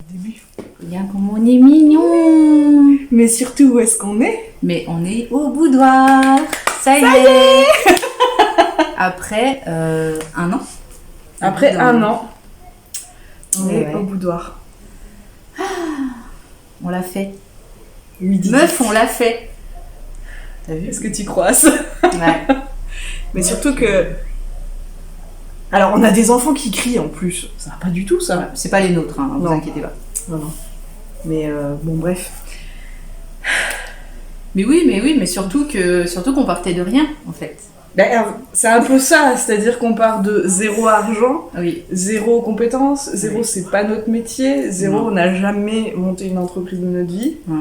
Début. Bien comme on est mignon. Mais surtout, où est-ce qu'on est? Mais on est au boudoir. Ça y est. Après un an. Après un an, on est Ouais. au boudoir. On l'a fait. Oui, dis. Meuf, on l'a fait. T'as vu? Est-ce que tu crois à ça? Ouais. Mais surtout que... Alors, on a des enfants qui crient en plus. Ça va pas du tout, ça. C'est pas les nôtres, hein, vous Non. inquiétez pas. Non, non. Mais bon, bref. Mais oui, mais surtout qu'on partait de rien, en fait. C'est un peu ça, c'est-à-dire qu'on part de zéro argent, Oui. zéro compétence, zéro Oui. c'est pas notre métier, zéro Non. on n'a jamais monté une entreprise de notre vie. Ouais.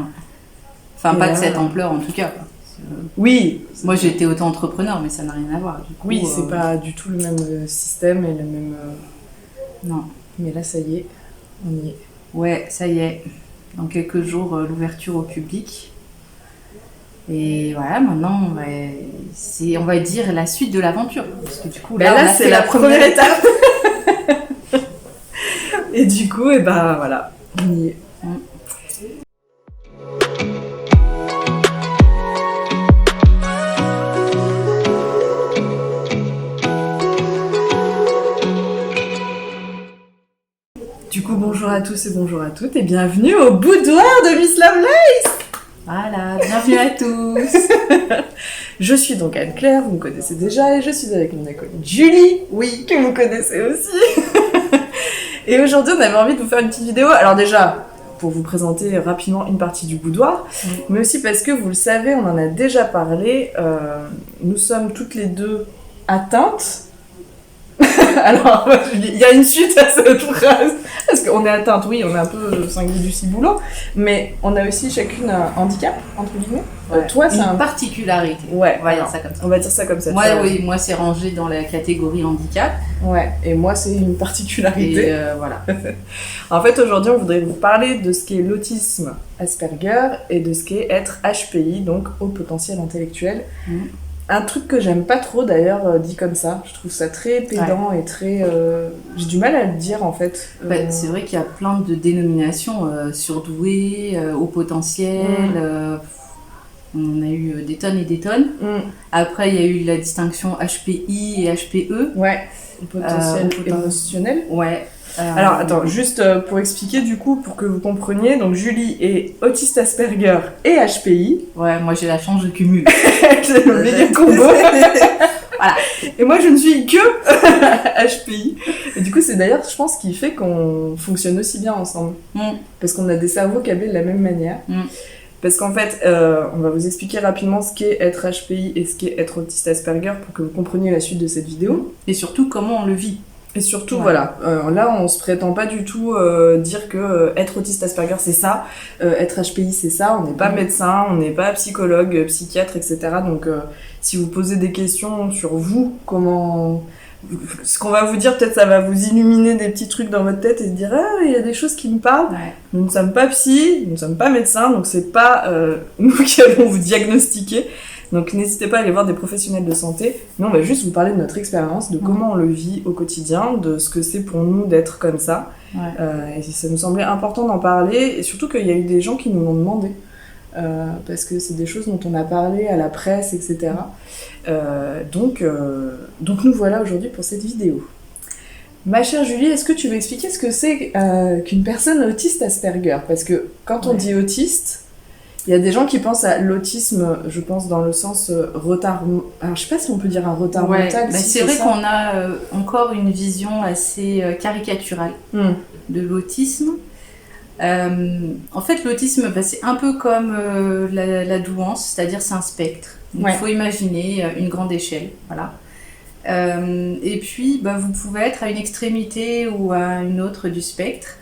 Enfin, Et pas là, de cette ampleur, en tout cas. Quoi. Oui, Moi, j'ai été auto-entrepreneur, mais ça n'a rien à voir. Du coup, oui, c'est pas du tout le même système et le même. Non. Mais là, ça y est, on y est. Ouais, ça y est. Dans quelques jours, l'ouverture au public. Et voilà, maintenant, on va dire la suite de l'aventure. Parce que du coup, Là, on a c'est fait la première étape. Et du coup, et ben voilà, on y est. Du coup, bonjour à tous et bonjour à toutes et bienvenue au boudoir de Miss Lovelace. Voilà, bienvenue à tous. Je suis donc Anne-Claire, vous me connaissez déjà, et je suis avec mon acolyte Julie, oui, que vous connaissez aussi. Et aujourd'hui, on avait envie de vous faire une petite vidéo. Alors déjà, pour vous présenter rapidement une partie du boudoir, mais aussi parce que, vous le savez, on en a déjà parlé, nous sommes toutes les deux atteintes. Alors, il y a une suite à cette phrase. Parce qu'on est atteinte, oui, on est un peu cinglé du ciboulot, mais on a aussi chacune un handicap, entre guillemets. Ouais. Toi, c'est Une un... particularité. Ouais, On va dire alors, ça comme ça. on va dire ça comme ça. Moi, tu vois. oui, moi, c'est rangé dans la catégorie handicap. Ouais, et moi, c'est une particularité. Et voilà. En fait, aujourd'hui, on voudrait vous parler de ce qu'est l'autisme Asperger et de ce qu'est être HPI, donc haut potentiel intellectuel. Mhm. Un truc que j'aime pas trop d'ailleurs dit comme ça. Je trouve ça très pédant et très. J'ai du mal à le dire en fait. C'est vrai qu'il y a plein de dénominations, surdoué, haut potentiel. On a eu des tonnes et des tonnes. Après, il y a eu la distinction HPI et HPE. Ouais, le potentiel émotionnel. Ouais. Alors, attends, juste pour expliquer du coup, pour que vous compreniez, donc Julie est autiste Asperger et HPI. Ouais, moi j'ai la chance, je cumule. C'est le meilleur combo. Voilà. Et moi je ne suis que HPI. Et du coup, c'est d'ailleurs, je pense, qui fait qu'on fonctionne aussi bien ensemble. Parce qu'on a des cerveaux câblés de la même manière. Parce qu'en fait, on va vous expliquer rapidement ce qu'est être HPI et ce qu'est être autiste Asperger pour que vous compreniez la suite de cette vidéo. Et surtout, comment on le vit. Et surtout, Ouais. voilà, là on se prétend pas du tout dire que être autiste Asperger c'est ça, être HPI c'est ça, on n'est pas médecin, on n'est pas psychologue, psychiatre, etc. Donc si vous posez des questions sur vous, comment... Ce qu'on va vous dire, peut-être ça va vous illuminer des petits trucs dans votre tête et se dire « Ah, il y a des choses qui me parlent Ouais. ». Nous ne sommes pas psy, nous ne sommes pas médecins, donc c'est pas nous qui allons vous diagnostiquer. Donc n'hésitez pas à aller voir des professionnels de santé. Nous, on va juste vous parler de notre expérience, de comment on le vit au quotidien, de ce que c'est pour nous d'être comme ça. Ouais. Et ça nous semblait important d'en parler, et surtout qu'il y a eu des gens qui nous l'ont demandé. Parce que c'est des choses dont on a parlé à la presse, etc. Donc nous voilà aujourd'hui pour cette vidéo. Ma chère Julie, est-ce que tu veux expliquer ce que c'est qu'une personne autiste Asperger? Parce que quand on dit autiste, il y a des gens qui pensent à l'autisme, je pense, dans le sens retard... Alors, je sais pas si on peut dire un retard mental. Bah, si c'est vrai ça. qu'on a encore une vision assez caricaturale de l'autisme. En fait, l'autisme, c'est un peu comme la douance, c'est-à-dire c'est un spectre. Donc, il faut imaginer une grande échelle, voilà. Et puis, vous pouvez être à une extrémité ou à une autre du spectre.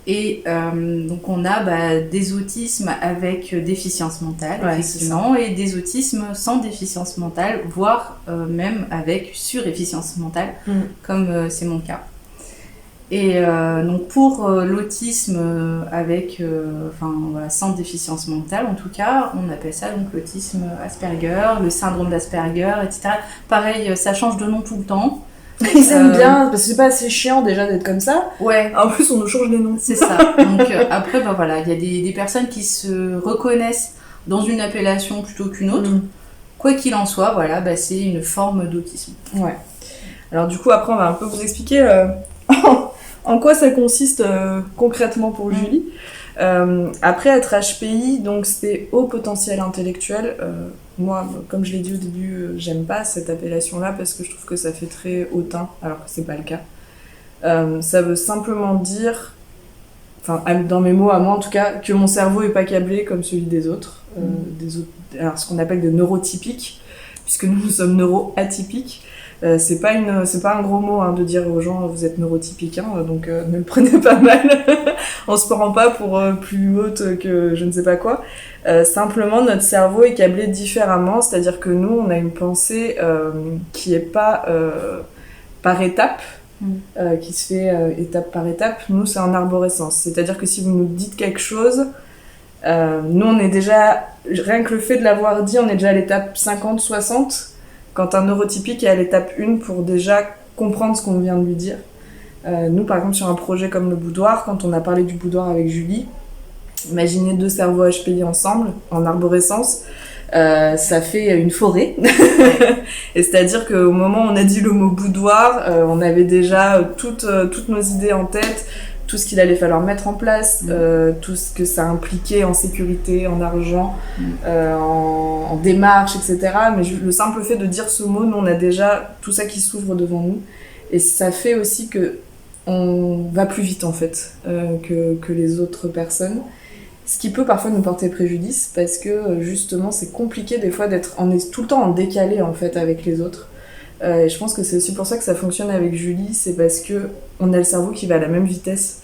Et donc, on a des autismes avec déficience mentale, effectivement, et des autismes sans déficience mentale, voire même avec surefficience mentale, comme c'est mon cas. Et donc pour l'autisme avec, sans déficience mentale en tout cas, on appelle ça donc l'autisme Asperger, le syndrome d'Asperger, etc. Pareil, ça change de nom tout le temps. Ils aiment bien, parce que c'est pas assez chiant déjà d'être comme ça. Ouais. En plus, on nous change les noms. C'est ça. Donc après, voilà, il y a des personnes qui se reconnaissent dans une appellation plutôt qu'une autre. Quoi qu'il en soit, voilà, c'est une forme d'autisme. Ouais. Alors du coup, après, on va un peu vous expliquer en quoi ça consiste concrètement pour Julie. Après être HPI, donc c'était haut potentiel intellectuel. Moi, comme je l'ai dit au début, j'aime pas cette appellation-là parce que je trouve que ça fait très hautain, alors que c'est pas le cas. Ça veut simplement dire, enfin dans mes mots à moi en tout cas, que mon cerveau est pas câblé comme celui des autres, alors ce qu'on appelle des neurotypiques, puisque nous sommes neuroatypiques. C'est pas un gros mot de dire aux gens vous êtes neurotypique, donc ne le prenez pas mal. On se prend pas pour plus haute que je ne sais pas quoi. Simplement notre cerveau est câblé différemment, c'est-à-dire que nous on a une pensée qui est pas par étape, qui se fait étape par étape. Nous c'est en arborescence, c'est-à-dire que si vous nous dites quelque chose, nous on est déjà, rien que le fait de l'avoir dit, on est déjà à l'étape 50-60. Quand un neurotypique est à l'étape 1 pour déjà comprendre ce qu'on vient de lui dire. Nous, par exemple, sur un projet comme le boudoir, quand on a parlé du boudoir avec Julie, imaginez 2 cerveaux HPI ensemble, en arborescence, ça fait une forêt. Et c'est-à-dire qu'au moment où on a dit le mot boudoir, on avait déjà toutes nos idées en tête, tout ce qu'il allait falloir mettre en place, tout ce que ça impliquait en sécurité, en argent, en démarche, etc. Mais le simple fait de dire ce mot, nous on a déjà tout ça qui s'ouvre devant nous. Et ça fait aussi que on va plus vite en fait que les autres personnes. Ce qui peut parfois nous porter préjudice parce que justement c'est compliqué des fois on est tout le temps en décalé en fait avec les autres. Et je pense que c'est aussi pour ça que ça fonctionne avec Julie, c'est parce que on a le cerveau qui va à la même vitesse.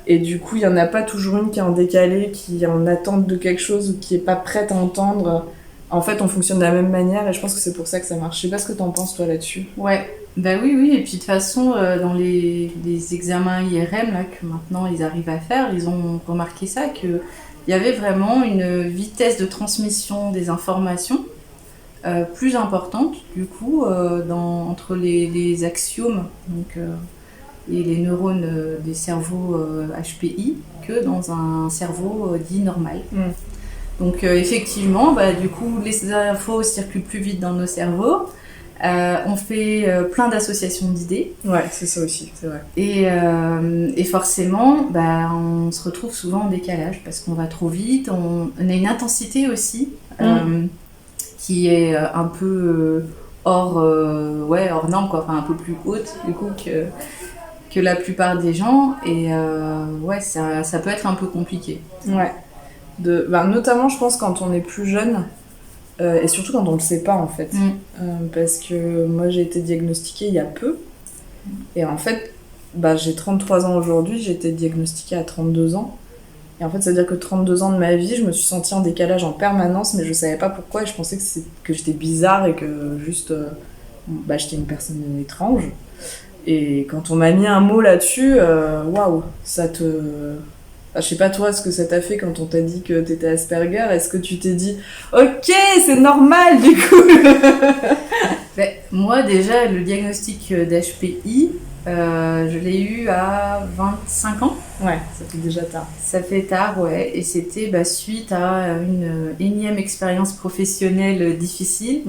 Et du coup, il n'y en a pas toujours une qui est en décalé, qui est en attente de quelque chose ou qui n'est pas prête à entendre. En fait, on fonctionne de la même manière et je pense que c'est pour ça que ça marche. Je sais pas ce que t'en penses, toi, là-dessus. Ouais, oui. Et puis, de toute façon, dans les examens IRM là, que maintenant ils arrivent à faire, ils ont remarqué ça, qu'il y avait vraiment une vitesse de transmission des informations plus importante, du coup, entre les axiomes et les neurones des cerveaux HPI que dans un cerveau dit normal. Donc effectivement, du coup, les infos circulent plus vite dans nos cerveaux. On fait plein d'associations d'idées. Ouais, c'est ça aussi, c'est vrai. Et forcément, on se retrouve souvent en décalage parce qu'on va trop vite. On a une intensité aussi qui est un peu hors norme, quoi. Enfin, un peu plus haute du coup que la plupart des gens. Et ça peut être un peu compliqué. Ouais. Notamment, je pense, quand on est plus jeune. Et surtout quand on le sait pas en fait. Parce que moi j'ai été diagnostiquée il y a peu. Et en fait, j'ai 33 ans aujourd'hui, j'ai été diagnostiquée à 32 ans. Et en fait, ça veut dire que 32 ans de ma vie, je me suis sentie en décalage en permanence, mais je savais pas pourquoi. Et je pensais que j'étais bizarre et que juste j'étais une personne étrange. Et quand on m'a mis un mot là-dessus, waouh, ça te... je sais pas toi ce que ça t'a fait quand on t'a dit que t'étais Asperger. Est-ce que tu t'es dit ok, c'est normal du coup? Moi déjà le diagnostic d'HPI je l'ai eu à 25 ans. Ouais, ça fait déjà tard. Ça fait tard, ouais. Et c'était suite à une énième expérience professionnelle difficile.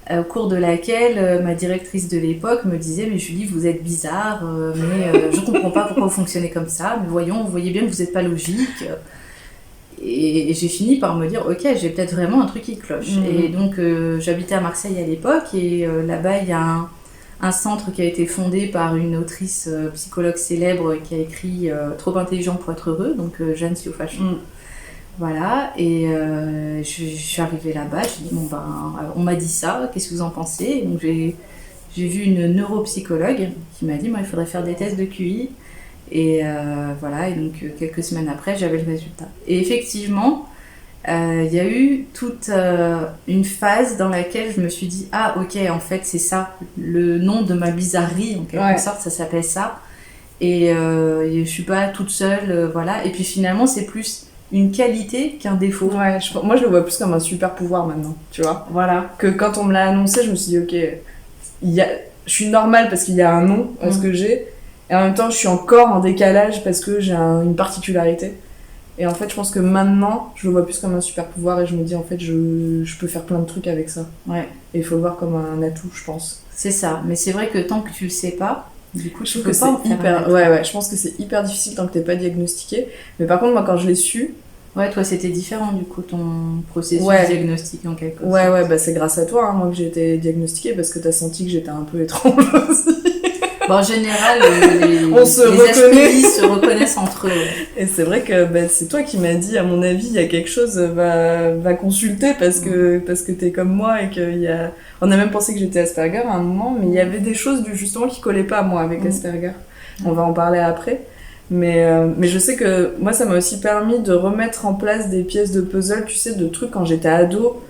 Au cours de laquelle ma directrice de l'époque me disait « Mais Julie, vous êtes bizarre, mais je comprends pas pourquoi vous fonctionnez comme ça, mais voyons, vous voyez bien que vous n'êtes pas logique. » Et j'ai fini par me dire « Ok, j'ai peut-être vraiment un truc qui cloche. Et donc, j'habitais à Marseille à l'époque, et là-bas, il y a un centre qui a été fondé par une autrice psychologue célèbre qui a écrit « Trop intelligent pour être heureux », donc Jeanne Siofachon. Voilà, et je suis arrivée là-bas, j'ai dit on m'a dit ça, qu'est-ce que vous en pensez? Donc j'ai vu une neuropsychologue qui m'a dit il faudrait faire des tests de QI, et voilà, et donc quelques semaines après j'avais le résultat. Et effectivement, il y a eu toute une phase dans laquelle je me suis dit ah ok, en fait c'est ça, le nom de ma bizarrerie en quelque sorte, ça s'appelle ça, et je suis pas toute seule, voilà, et puis finalement c'est plus une qualité qu'un défaut. Ouais, moi je le vois plus comme un super pouvoir maintenant, tu vois. Voilà. Que quand on me l'a annoncé, je me suis dit ok, je suis normale parce qu'il y a un nom à ce que j'ai, et en même temps, je suis encore en décalage parce que j'ai une particularité. Et en fait, je pense que maintenant, je le vois plus comme un super pouvoir et je me dis, en fait, je peux faire plein de trucs avec ça. Ouais. Et il faut le voir comme un atout, je pense. C'est ça. Mais c'est vrai que tant que tu le sais pas, du coup, je trouve que c'est hyper... Ouais, je pense que c'est hyper difficile tant que t'es pas diagnostiqué. Mais par contre, moi, quand je l'ai su... Ouais, toi, c'était différent, du coup, ton processus diagnostique, en quelque sorte. Ouais, bah c'est grâce à toi, hein, moi, que j'ai été diagnostiquée parce que t'as senti que j'étais un peu étrange aussi. Bon, en général, les HPI se reconnaissent entre eux. Et c'est vrai que c'est toi qui m'as dit, à mon avis, il y a quelque chose, va consulter parce que t'es comme moi et qu'il y a... On a même pensé que j'étais Asperger à un moment, mais il y avait des choses justement qui collaient pas à moi avec Asperger. On va en parler après. Mais je sais que moi, ça m'a aussi permis de remettre en place des pièces de puzzle, tu sais, de trucs quand j'étais ado,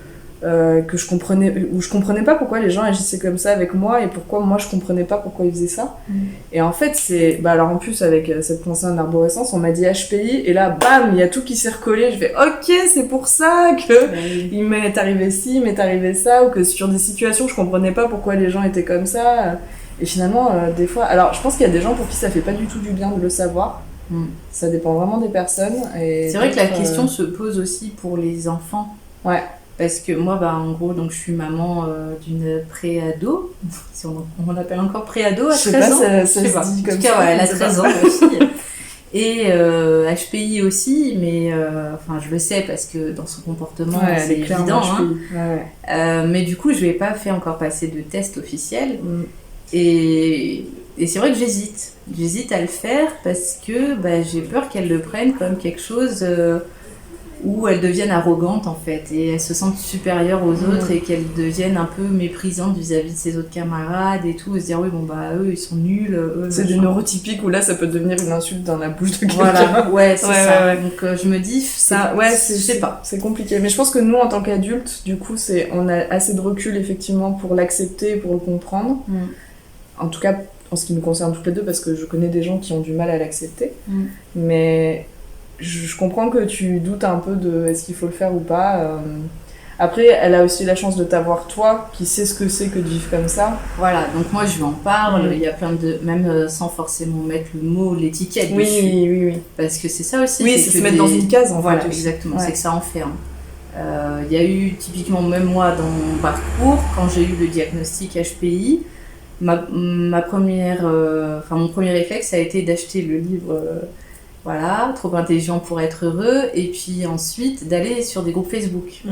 où je comprenais pas pourquoi les gens agissaient comme ça avec moi et pourquoi moi je comprenais pas pourquoi ils faisaient ça. Et en fait, alors en plus, avec cette pensée en arborescence, on m'a dit HPI, et là, bam, il y a tout qui s'est recollé. Je fais, ok, c'est pour ça que il m'est arrivé ci, il m'est arrivé ça, ou que sur des situations, je comprenais pas pourquoi les gens étaient comme ça. Et finalement, des fois... Alors, je pense qu'il y a des gens pour qui ça fait pas du tout du bien de le savoir. Ça dépend vraiment des personnes. Et c'est vrai que la question se pose aussi pour les enfants. Ouais. Parce que moi, en gros, donc, je suis maman d'une pré-ado. Si on l'appelle encore pré-ado à 13 ans. Ça se dit comme ça. En tout cas, elle a 13 ans, ma fille. Et HPI aussi, mais je le sais parce que dans son comportement, c'est évident. Mais du coup, je lui ai pas fait encore passer de test officiel. Et c'est vrai que j'hésite à le faire parce que j'ai peur qu'elle le prenne comme quelque chose où elle devienne arrogante en fait et elle se sente supérieure aux autres et qu'elle devienne un peu méprisante vis-à-vis de ses autres camarades et tout, et se dire oui eux ils sont nuls, c'est du neurotypique où là ça peut devenir une insulte dans la bouche de quelqu'un. Voilà, c'est ça. Donc je me dis je sais pas, c'est compliqué, mais je pense que nous en tant qu'adultes du coup on a assez de recul effectivement pour l'accepter et pour le comprendre. En tout cas, en ce qui nous concerne toutes les deux, parce que je connais des gens qui ont du mal à l'accepter. Mais je comprends que tu doutes un peu de est-ce qu'il faut le faire ou pas. Après, elle a aussi la chance de t'avoir toi, qui sait ce que c'est que de vivre comme ça. Voilà, donc moi je lui en parle. Il y a plein de... Même sans forcément mettre le mot, l'étiquette dessus. Oui. Parce que c'est ça aussi. Oui, c'est se mettre dans une case, en fait. Voilà, exactement. C'est que ça enferme. Il y a eu, typiquement, même moi, dans mon parcours, quand j'ai eu le diagnostic HPI, mon premier réflexe a été d'acheter le livre Trop intelligent pour être heureux, et puis ensuite d'aller sur des groupes Facebook.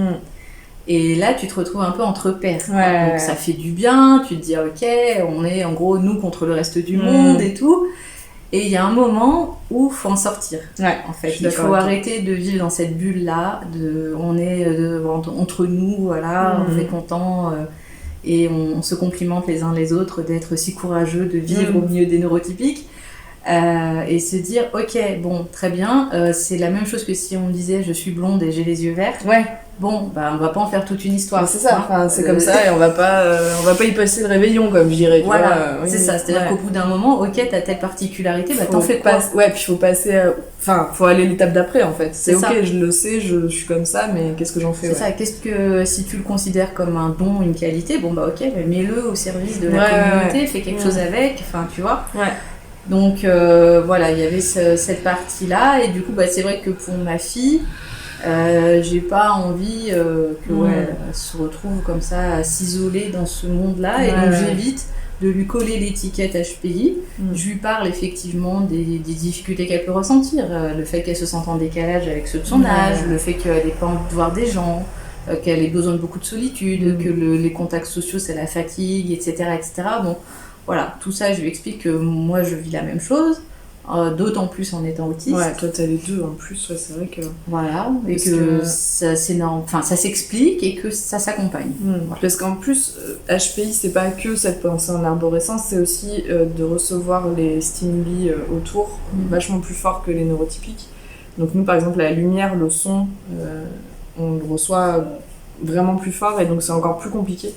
Et là tu te retrouves un peu entre pairs, donc ça fait du bien, tu te dis ok, on est en gros nous contre le reste du monde et tout, et il y a un moment où faut en sortir. En fait il faut arrêter de vivre dans cette bulle là, on est entre nous, on est content. Et on se complimente les uns les autres d'être si courageux, de vivre au milieu des neurotypiques. Et se dire, ok, bon, très bien, c'est la même chose que si on disait je suis blonde et j'ai les yeux verts. Bon, on va pas en faire toute une histoire. C'est ça, c'est comme ça, et on va pas y passer le réveillon, comme je dirais. Voilà, c'est ça, c'est-à-dire qu'au bout d'un moment, ok, t'as telle particularité, t'en fais quoi ? Puis faut passer, faut aller l'étape d'après en fait. C'est ok, je le sais, je suis comme ça, mais qu'est-ce que j'en fais ? C'est ça, qu'est-ce que, si tu le considères comme un don, une qualité, ok, mets-le au service de la communauté, fais quelque chose avec, tu vois. Donc il y avait cette partie-là, et du coup, c'est vrai que pour ma fille, j'ai pas envie qu'elle se retrouve comme ça à s'isoler dans ce monde-là, et donc j'évite de lui coller l'étiquette HPI. Je lui parle effectivement des difficultés qu'elle peut ressentir, le fait qu'elle se sente en décalage avec ceux de son âge, le fait qu'elle n'ait pas envie de voir des gens, qu'elle ait besoin de beaucoup de solitude, que les contacts sociaux ça la fatigue, etc. Donc voilà, tout ça je lui explique que moi je vis la même chose. D'autant plus en étant autiste. Toi t'as les deux en plus, c'est vrai que... Voilà, et que ça s'explique et que ça s'accompagne. Parce qu'en plus, HPI, c'est pas que cette pensée en arborescence, c'est aussi de recevoir les stimuli autour, vachement plus fort que les neurotypiques. Donc nous, par exemple, la lumière, le son, on le reçoit vraiment plus fort, et donc c'est encore plus compliqué.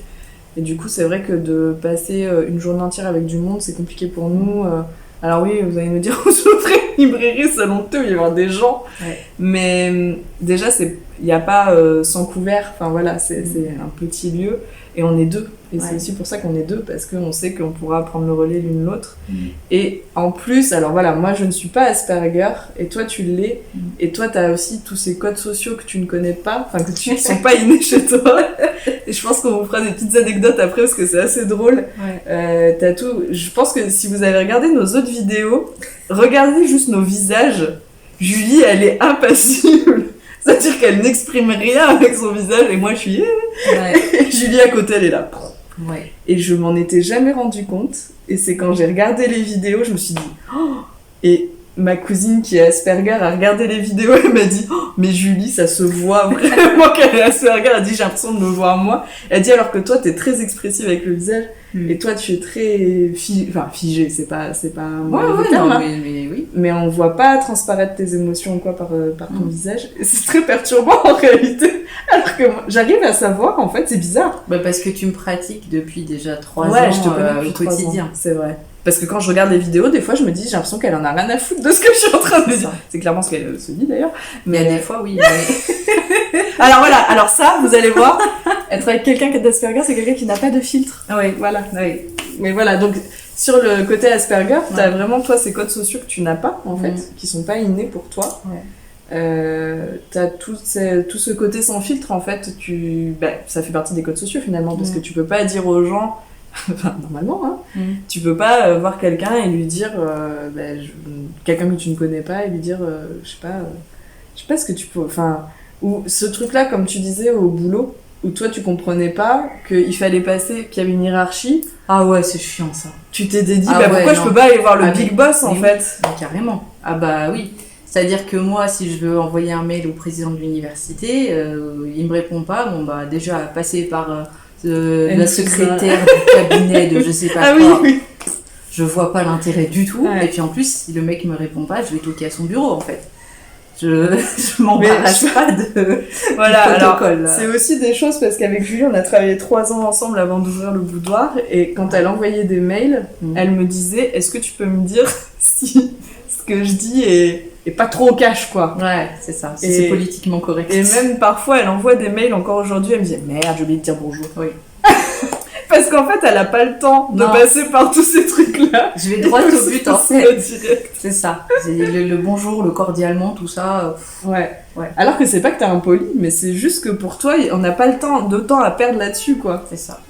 Et du coup, c'est vrai que de passer une journée entière avec du monde, c'est compliqué pour nous. Alors oui, vous allez nous dire, vous souffrez. librairie, salon de thé, où il y avoir des gens. Ouais. Mais déjà, il n'y a pas sans couvert. Enfin voilà, c'est un petit lieu. Et on est deux. Et c'est aussi pour ça qu'on est deux, parce qu'on sait qu'on pourra prendre le relais l'une l'autre. Et en plus, alors voilà, moi je ne suis pas Asperger, et toi tu l'es. Et toi t'as aussi tous ces codes sociaux que tu ne connais pas, enfin qui sont pas innés chez toi. Et je pense qu'on vous fera des petites anecdotes après, parce que c'est assez drôle. T'as tout. Je pense que si vous avez regardé nos autres vidéos, regardez juste nos visages. Julie, elle est impassible. C'est-à-dire qu'elle n'exprime rien avec son visage, et moi je suis... Et Julie à côté, elle est là. Ouais. Et je m'en étais jamais rendu compte, et c'est quand j'ai regardé les vidéos, je me suis dit... Oh. Et ma cousine qui est Asperger a regardé les vidéos, elle m'a dit oh, mais Julie, ça se voit vraiment qu'elle est Asperger. Elle dit j'ai l'impression de me voir moi. Elle dit alors que toi t'es très expressive avec le visage, et toi tu es très figée, c'est pas un terme, hein. Mais oui. Mais on voit pas transparaître tes émotions ou quoi par ton visage. Et c'est très perturbant en réalité. Alors que moi, j'arrive à savoir, en fait, c'est bizarre. Bah parce que tu me pratiques depuis déjà 3 ans je te connais au quotidien. C'est vrai. Parce que quand je regarde les vidéos, des fois, je me dis, j'ai l'impression qu'elle en a rien à foutre de ce que je suis en train de dire. C'est clairement ce qu'elle se dit, d'ailleurs. Mais des fois, oui. Alors voilà, alors ça, vous allez voir, être avec quelqu'un qui est d'Asperger, c'est quelqu'un qui n'a pas de filtre. Oui, voilà. Oui. Mais voilà, donc, sur le côté Asperger, t'as vraiment, toi, ces codes sociaux que tu n'as pas, en fait, qui sont pas innés pour toi. T'as tout ce côté sans filtre, en fait, ça fait partie des codes sociaux, finalement, parce que tu peux pas dire aux gens... Enfin, normalement, hein. Tu peux pas voir quelqu'un et lui dire quelqu'un que tu ne connais pas et lui dire je sais pas ce que tu peux, enfin, ou ce truc là comme tu disais au boulot où toi tu comprenais pas qu'il fallait passer, qu'il y avait une hiérarchie. Ah ouais, c'est chiant ça. Tu t'es dit pourquoi je peux pas aller voir le big boss en fait. Mais carrément. Ah bah oui. C'est-à-dire que moi, si je veux envoyer un mail au président de l'université, il me répond pas, bon bah déjà passer par la secrétaire du cabinet de je sais pas quoi. Oui. Je vois pas l'intérêt du tout. Et puis en plus, si le mec me répond pas, je vais toquer à son bureau en fait. Je m'embarrasse pas de voilà, du protocole. Alors, c'est aussi des choses parce qu'avec Julie, on a travaillé 3 ans ensemble avant d'ouvrir le boudoir. Et quand elle envoyait des mails, elle me disait est-ce que tu peux me dire si ce que je dis est pas trop au cash, quoi. Ouais, c'est ça. C'est politiquement correct. Et même parfois, elle envoie des mails encore aujourd'hui, elle me dit merde, j'ai oublié de dire bonjour. Oui. Parce qu'en fait, elle a pas le temps de passer par tous ces trucs-là. Je vais droit au but, en fait. C'est ça. C'est le bonjour, le cordialement, tout ça. Ouais. Alors que c'est pas que t'es impoli, mais c'est juste que pour toi, on n'a pas de temps à perdre là-dessus, quoi. C'est ça.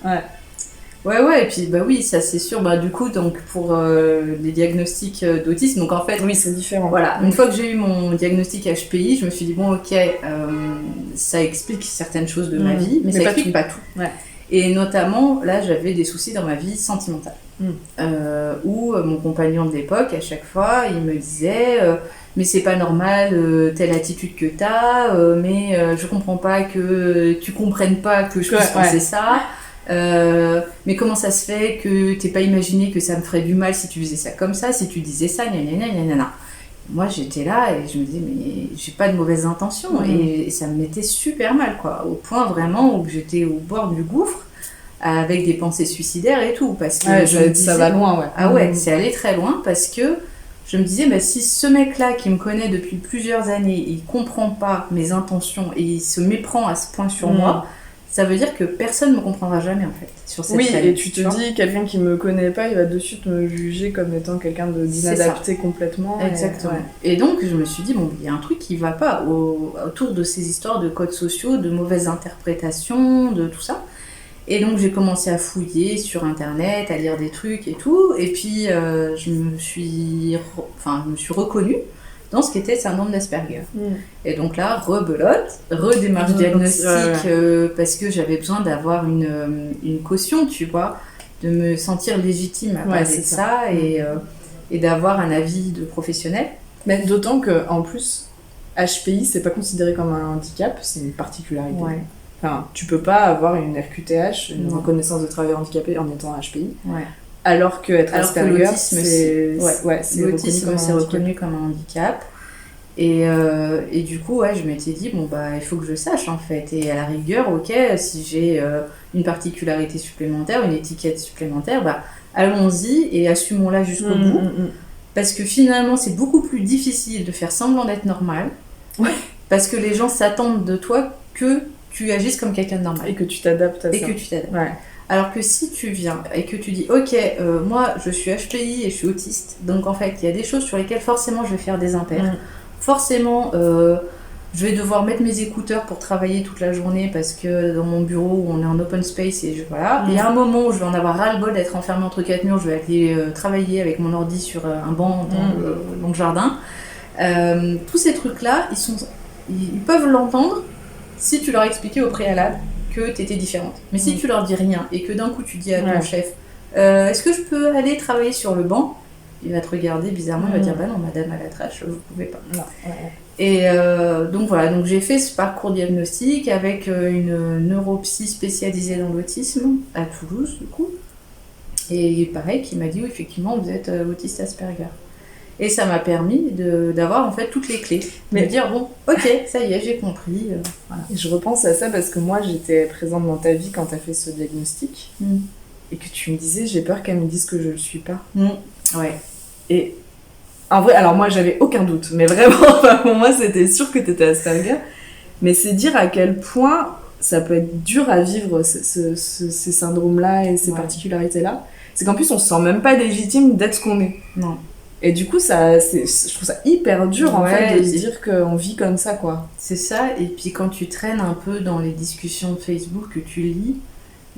Ouais, et puis bah oui, ça c'est sûr. Bah du coup, donc pour les diagnostics d'autisme, donc en fait, oui, c'est différent. Voilà, une fois que j'ai eu mon diagnostic HPI, je me suis dit bon, ok, ça explique certaines choses de ma vie, mais ça explique pas tout. Ouais. Et notamment, là, j'avais des soucis dans ma vie sentimentale, où mon compagnon de l'époque, à chaque fois, il me disait mais c'est pas normal, telle attitude que t'as, mais je comprends pas que tu comprennes pas que je puisse penser ça. Mais comment ça se fait que t'aies pas imaginé que ça me ferait du mal si tu faisais ça comme ça, si tu disais ça, gna. Moi j'étais là et je me disais mais j'ai pas de mauvaises intentions et ça me mettait super mal quoi, au point vraiment où j'étais au bord du gouffre avec des pensées suicidaires et tout parce que ça va loin. Ah ouais, c'est allé très loin parce que je me disais bah, si ce mec là qui me connaît depuis plusieurs années il comprend pas mes intentions et il se méprend à ce point sur moi, ça veut dire que personne ne me comprendra jamais en fait sur cette planète. Et tu te dis quelqu'un qui me connaît pas il va de suite me juger comme étant quelqu'un d'inadapté complètement. Exactement. Et donc je me suis dit bon il y a un truc qui va pas autour de ces histoires de codes sociaux, de mauvaises interprétations, de tout ça. Et donc j'ai commencé à fouiller sur internet, à lire des trucs et tout, et puis je me suis reconnue dans ce qu'était le syndrome d'Asperger. Et donc là, rebelote, redémarche diagnostic, parce que j'avais besoin d'avoir une caution, tu vois, de me sentir légitime à parler de ça et d'avoir un avis de professionnel. Mais d'autant qu'en plus, HPI, c'est pas considéré comme un handicap, c'est une particularité. Ouais. Enfin, tu peux pas avoir une RQTH, une reconnaissance de travailleur handicapé en étant HPI. Ouais. Alors que Asperger, l'autisme, c'est reconnu comme un handicap. Et du coup, je m'étais dit, bon, bah, il faut que je sache, en fait. Et à la rigueur, ok, si j'ai une particularité supplémentaire, une étiquette supplémentaire, bah, allons-y et assumons-la jusqu'au bout. Parce que finalement, c'est beaucoup plus difficile de faire semblant d'être normal. Ouais. Parce que les gens s'attendent de toi que tu agisses comme quelqu'un de normal. Et que tu t'adaptes à ça. Ouais. Alors que si tu viens et que tu dis ok, moi je suis HPI et je suis autiste, donc en fait il y a des choses sur lesquelles forcément je vais faire des impairs. Forcément je vais devoir mettre mes écouteurs pour travailler toute la journée parce que dans mon bureau on est en open space et voilà. Il y a un moment où je vais en avoir ras-le-bol d'être enfermée entre quatre murs, je vais aller travailler avec mon ordi sur un banc dans le jardin. Tous ces trucs là ils peuvent l'entendre si tu leur expliquais au préalable que tu étais différente. Mais si tu leur dis rien et que d'un coup tu dis à ton chef est-ce que je peux aller travailler sur le banc, il va te regarder bizarrement, il va dire bah non madame à la trâche, vous pouvez pas. Et donc voilà, donc j'ai fait ce parcours diagnostique avec une neuropsy spécialisée dans l'autisme à Toulouse du coup. Et pareil, qui m'a dit oui, effectivement vous êtes autiste Asperger. Et ça m'a permis d'avoir en fait toutes les clés. Mais de dire bon, ok, ça y est, j'ai compris. Voilà. Et je repense à ça parce que moi j'étais présente dans ta vie quand tu as fait ce diagnostic. Et que tu me disais j'ai peur qu'elle me dise que je le suis pas. Ouais. Et en vrai, alors moi j'avais aucun doute, mais vraiment, pour moi c'était sûr que tu étais Asperger. Mais c'est dire à quel point ça peut être dur à vivre ces syndromes-là et ces particularités-là. C'est qu'en plus on se sent même pas légitime d'être ce qu'on est. Non. Et du coup, je trouve ça hyper dur en fait de se dire qu'on vit comme ça, quoi. C'est ça, et puis quand tu traînes un peu dans les discussions de Facebook que tu lis,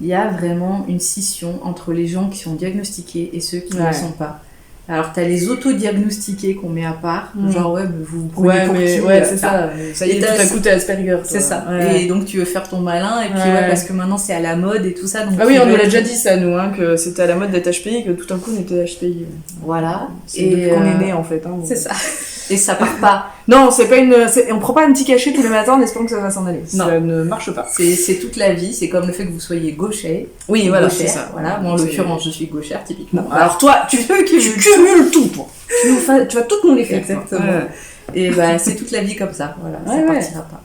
il y a vraiment une scission entre les gens qui sont diagnostiqués et ceux qui ne le sont pas. Alors t'as les auto-diagnostiqués qu'on met à part, genre mais vous prenez pour qui c'est ça. Ça y est, tout à coup t'es Asperger. C'est ça. Et donc tu veux faire ton malin, et puis parce que maintenant c'est à la mode et tout ça. Donc on nous l'a déjà dit ça, nous, que c'était à la mode d'être HPI, que tout un coup on était HPI. Voilà. C'est depuis qu'on est né en fait. C'est ça. Et ça part pas. Non, on prend pas un petit cachet tous les matins en espérant que ça va s'en aller. Non. Ça ne marche pas. C'est toute la vie, c'est comme le fait que vous soyez gaucher. Oui, voilà, c'est ça. Voilà. Moi, en l'occurrence, je suis gauchère, typiquement. Alors toi, tu cumules tout, toi. Tu vas tout nous les faire. Exactement. Et bah, c'est toute la vie comme ça. Voilà, ça partira pas.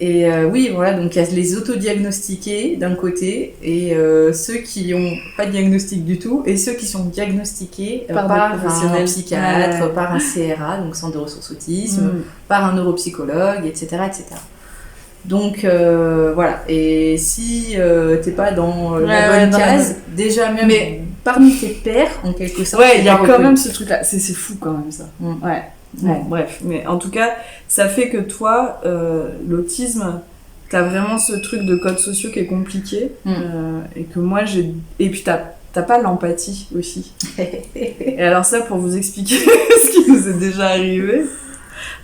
Et oui, voilà, donc il y a les autodiagnostiqués d'un côté et ceux qui n'ont pas de diagnostic du tout, et ceux qui sont diagnostiqués par un psychiatre, par un CRA, donc centre de ressources autisme, par un neuropsychologue, etc. etc. Donc voilà, et si t'es pas dans la bonne case, déjà même parmi tes pairs, en quelque sorte. Ouais, il y a quand même ce truc-là, c'est fou quand même ça. Ouais. Bon, bref, mais en tout cas, ça fait que toi, l'autisme, t'as vraiment ce truc de codes sociaux qui est compliqué, et que moi et puis t'as pas l'empathie aussi. Et alors ça, pour vous expliquer ce qui nous est déjà arrivé,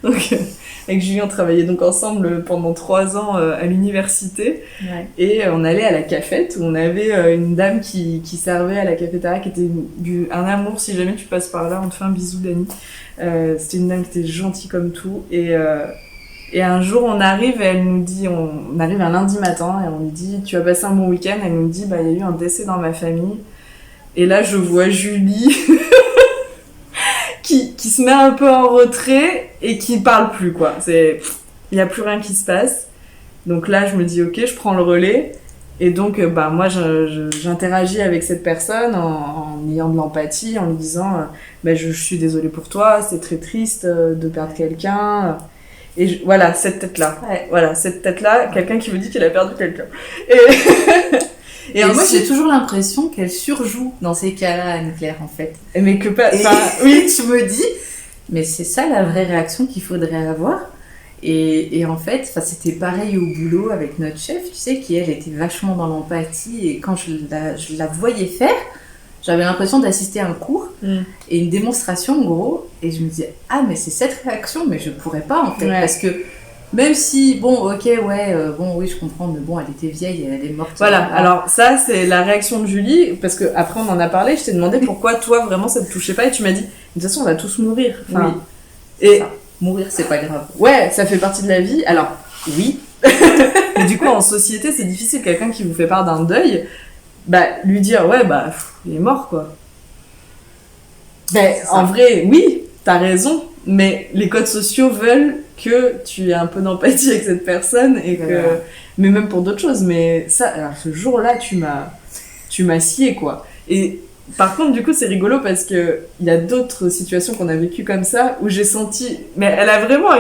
donc avec Julien on travaillait donc ensemble pendant 3 ans à l'université, et on allait à la cafette où on avait une dame qui servait à la cafétéria, qui était un amour. Si jamais tu passes par là, on te fait un bisou, Dani. C'était une dame qui était gentille comme tout, et un jour on arrive et elle nous dit, on arrive un lundi matin et on lui dit tu as passé un bon week-end, elle nous dit il y a eu un décès dans ma famille, et là je vois Julie qui se met un peu en retrait et qui parle plus, quoi. Il y a plus rien qui se passe. Donc là je me dis ok, je prends le relais, et donc moi j'interagis avec cette personne en ayant de l'empathie, en lui disant je suis désolée pour toi, c'est très triste de perdre quelqu'un, et voilà cette tête là, quelqu'un qui me dit qu'il a perdu quelqu'un, et moi j'ai toujours l'impression qu'elle surjoue dans ces cas-là, Anne-Claire, en fait. Mais que pas. Oui, je me dis, mais c'est ça la vraie réaction qu'il faudrait avoir. Et en fait, c'était pareil au boulot avec notre chef, tu sais, qui elle était vachement dans l'empathie, et quand je la voyais faire, j'avais l'impression d'assister à un cours et une démonstration en gros, et je me disais mais c'est cette réaction, mais je pourrais pas en fait, parce que même si, oui, je comprends, mais bon, elle était vieille, elle est morte. Voilà, alors ça, c'est la réaction de Julie, parce qu'après on en a parlé, je t'ai demandé pourquoi toi, vraiment, ça te touchait pas, et tu m'as dit, de toute façon, on va tous mourir. Enfin, oui, et mourir, c'est pas grave. Ouais, ça fait partie de la vie, alors, oui. Mais du coup, en société, c'est difficile, quelqu'un qui vous fait part d'un deuil, lui dire, il est mort, quoi. En vrai, oui, t'as raison, mais les codes sociaux veulent que tu aies un peu d'empathie avec cette personne, et mais même pour d'autres choses. Mais ça, alors, ce jour-là, tu m'as scié, quoi. Et Par contre, du coup, c'est rigolo parce que il y a d'autres situations qu'on a vécues comme ça où j'ai senti. Mais elle a vraiment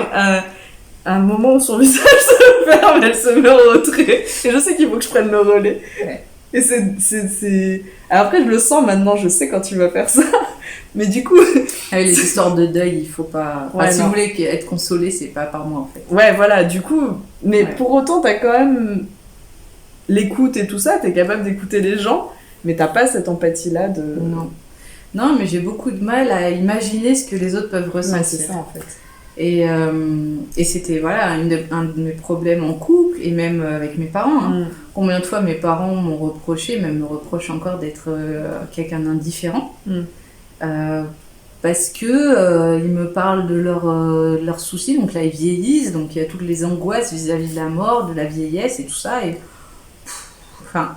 un moment où son visage se ferme, elle se met en retrait. Et je sais qu'il faut que je prenne le relais. Ouais. Et c'est. Alors après, je le sens maintenant, je sais quand tu vas faire ça. Mais du coup. Avec les histoires de deuil, il faut pas. Ouais, si vous voulez être consolé, c'est pas par moi en fait. Ouais, voilà, du coup. Mais Ouais. pour autant, t'as quand même l'écoute et tout ça, t'es capable d'écouter les gens, mais t'as pas cette empathie-là de. Non. Non, mais j'ai beaucoup de mal à imaginer ce que les autres peuvent ressentir. Ouais, c'est ça en fait. Et c'était voilà, un de mes problèmes en couple et même avec mes parents. Hein. Combien de fois mes parents m'ont reproché, même me reprochent encore d'être quelqu'un d'indifférent. Parce que ils me parlent de leurs soucis, donc là ils vieillissent, donc il y a toutes les angoisses vis-à-vis de la mort, de la vieillesse et tout ça. Et enfin.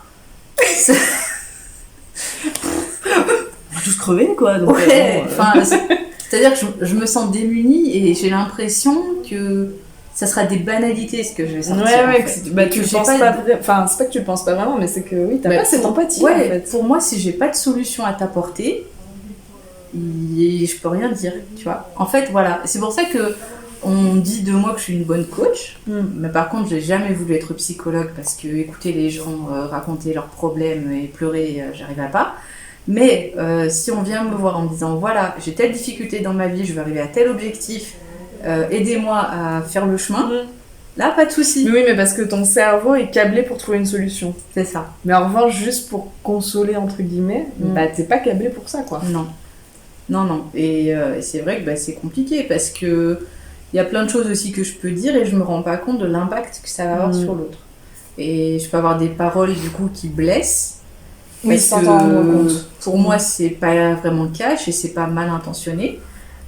On va tous crever quoi. Donc, ouais, c'est-à-dire que je me sens démunie et j'ai l'impression que ça sera des banalités ce que je vais sortir. Ouais, en fait. tu penses pas enfin, c'est pas que tu le penses pas vraiment, mais c'est que oui, t'as pas cette empathie ouais, en fait. Pour moi, si j'ai pas de solution à t'apporter, je peux rien dire, tu vois. En fait, voilà. C'est pour ça que on dit de moi que je suis une bonne coach, mais par contre, j'ai jamais voulu être psychologue parce que écouter les gens raconter leurs problèmes et pleurer, j'arrivais pas. Mais si on vient me voir en me disant voilà, j'ai telle difficulté dans ma vie, je vais arriver à tel objectif, aidez-moi à faire le chemin, là pas de souci. Mais oui, mais parce que ton cerveau est câblé pour trouver une solution. C'est ça. Mais en revanche, juste pour consoler entre guillemets, bah t'es pas câblé pour ça quoi. Non. Et c'est vrai que c'est compliqué parce que il y a plein de choses aussi que je peux dire et je me rends pas compte de l'impact que ça va avoir sur l'autre. Et je peux avoir des paroles du coup qui blessent. Oui, sans t'en rendre compte. Pour moi, c'est pas vraiment le cas et c'est pas mal intentionné.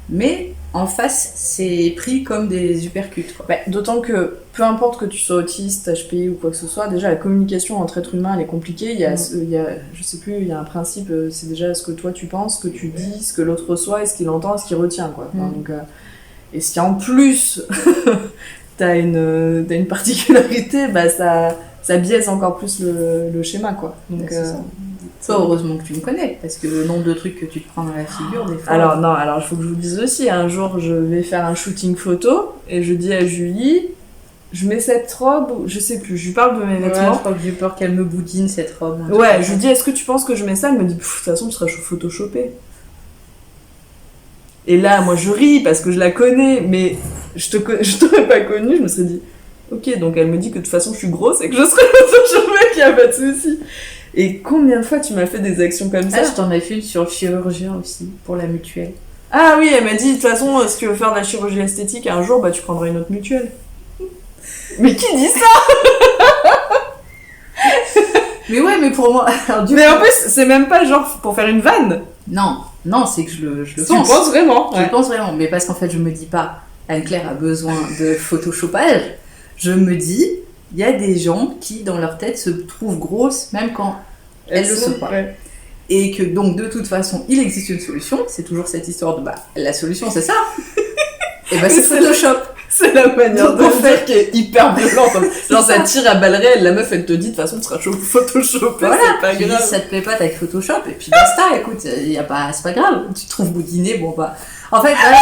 Mais en face, c'est pris comme des uppercuts. Bah, d'autant que peu importe que tu sois autiste, HPI ou quoi que ce soit, déjà la communication entre êtres humains elle est compliquée. Il y a, je sais plus, il y a un principe, c'est déjà ce que toi tu penses, ce que tu dis, ce que l'autre reçoit et ce qu'il entend, ce qu'il retient. Quoi. Enfin, donc, et si en plus t'as une particularité, bah ça biaise encore plus le schéma. Quoi. Donc, toi, heureusement que tu me connais, parce que le nombre de trucs que tu te prends dans la figure, des fois... Alors il faut que je vous dise aussi, un jour je vais faire un shooting photo, et je dis à Julie, je mets cette robe, je sais plus, je lui parle de mes vêtements. Je crois que j'ai peur qu'elle me boudine cette robe. Ouais, je lui dis, est-ce que tu penses que je mets ça? Elle me dit, de toute façon tu seras photoshopée. Et là, moi je ris, parce que je la connais, mais je t'aurais pas connue, je me serais dit, ok, donc elle me dit que de toute façon je suis grosse, et que je serai photoshopée, qu'il n'y a pas de souci. Et combien de fois tu m'as fait des actions comme ça? Je t'en ai fait une sur le chirurgien aussi, pour la mutuelle. Ah oui, elle m'a dit, de toute façon, si tu veux faire de la chirurgie esthétique, un jour, bah tu prendras une autre mutuelle. Mais qui dit ça? Mais ouais, mais pour moi... Mais en plus, c'est même pas genre pour faire une vanne. Non, c'est que je le pense. Tu penses vraiment? Je le pense vraiment, mais parce qu'en fait, je me dis pas, Anne-Claire a besoin de photoshopage. Je me dis... Il y a des gens qui, dans leur tête, se trouvent grosses, même quand elles le sont pas. Ouais. Et que, donc, de toute façon, il existe une solution. C'est toujours cette histoire de, la solution, c'est ça. Et c'est Photoshop. C'est la manière de faire qui est hyper violente. Genre, ça tire à balles réelles. La meuf, elle te dit, de toute façon, tu seras Photoshopé. Voilà, c'est pas grave. Si ça te plaît pas, t'as avec Photoshop. Et puis, basta, écoute, c'est pas grave. Tu te trouves boudiné, bon, bah. En fait, voilà,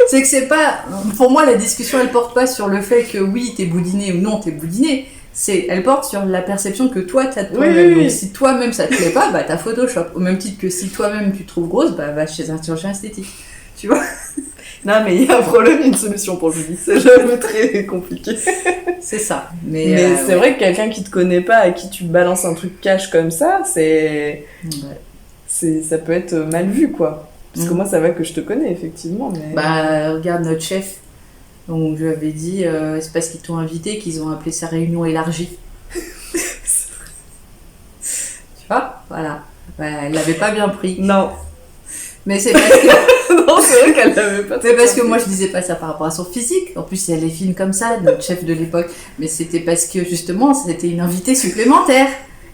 c'est que c'est pas... Pour moi, la discussion, elle porte pas sur le fait que oui, t'es boudiné ou non, t'es boudiné. Elle porte sur la perception que toi, t'as de toi-même. Oui. Donc, si toi-même, ça te plaît pas, t'as Photoshop. Au même titre que si toi-même, tu te trouves grosse, va chez un chirurgien esthétique. Tu vois? Non, mais il y a un problème, il y a une solution pour Julie. C'est jamais très compliqué. C'est ça. Mais c'est vrai que quelqu'un qui te connaît pas, à qui tu balances un truc cash comme ça, ça peut être mal vu, quoi. Parce que moi, ça va que je te connais, effectivement. Mais... regarde notre chef. Donc, je lui avais dit, c'est parce qu'ils t'ont invité qu'ils ont appelé sa réunion élargie. Tu vois? Voilà. Elle l'avait pas bien pris. Non. Mais c'est parce que... non, c'est vrai qu'elle l'avait pas. C'est parce que moi, je disais pas ça par rapport à son physique. En plus, il y a les films comme ça, notre chef de l'époque. Mais c'était parce que, justement, c'était une invitée supplémentaire.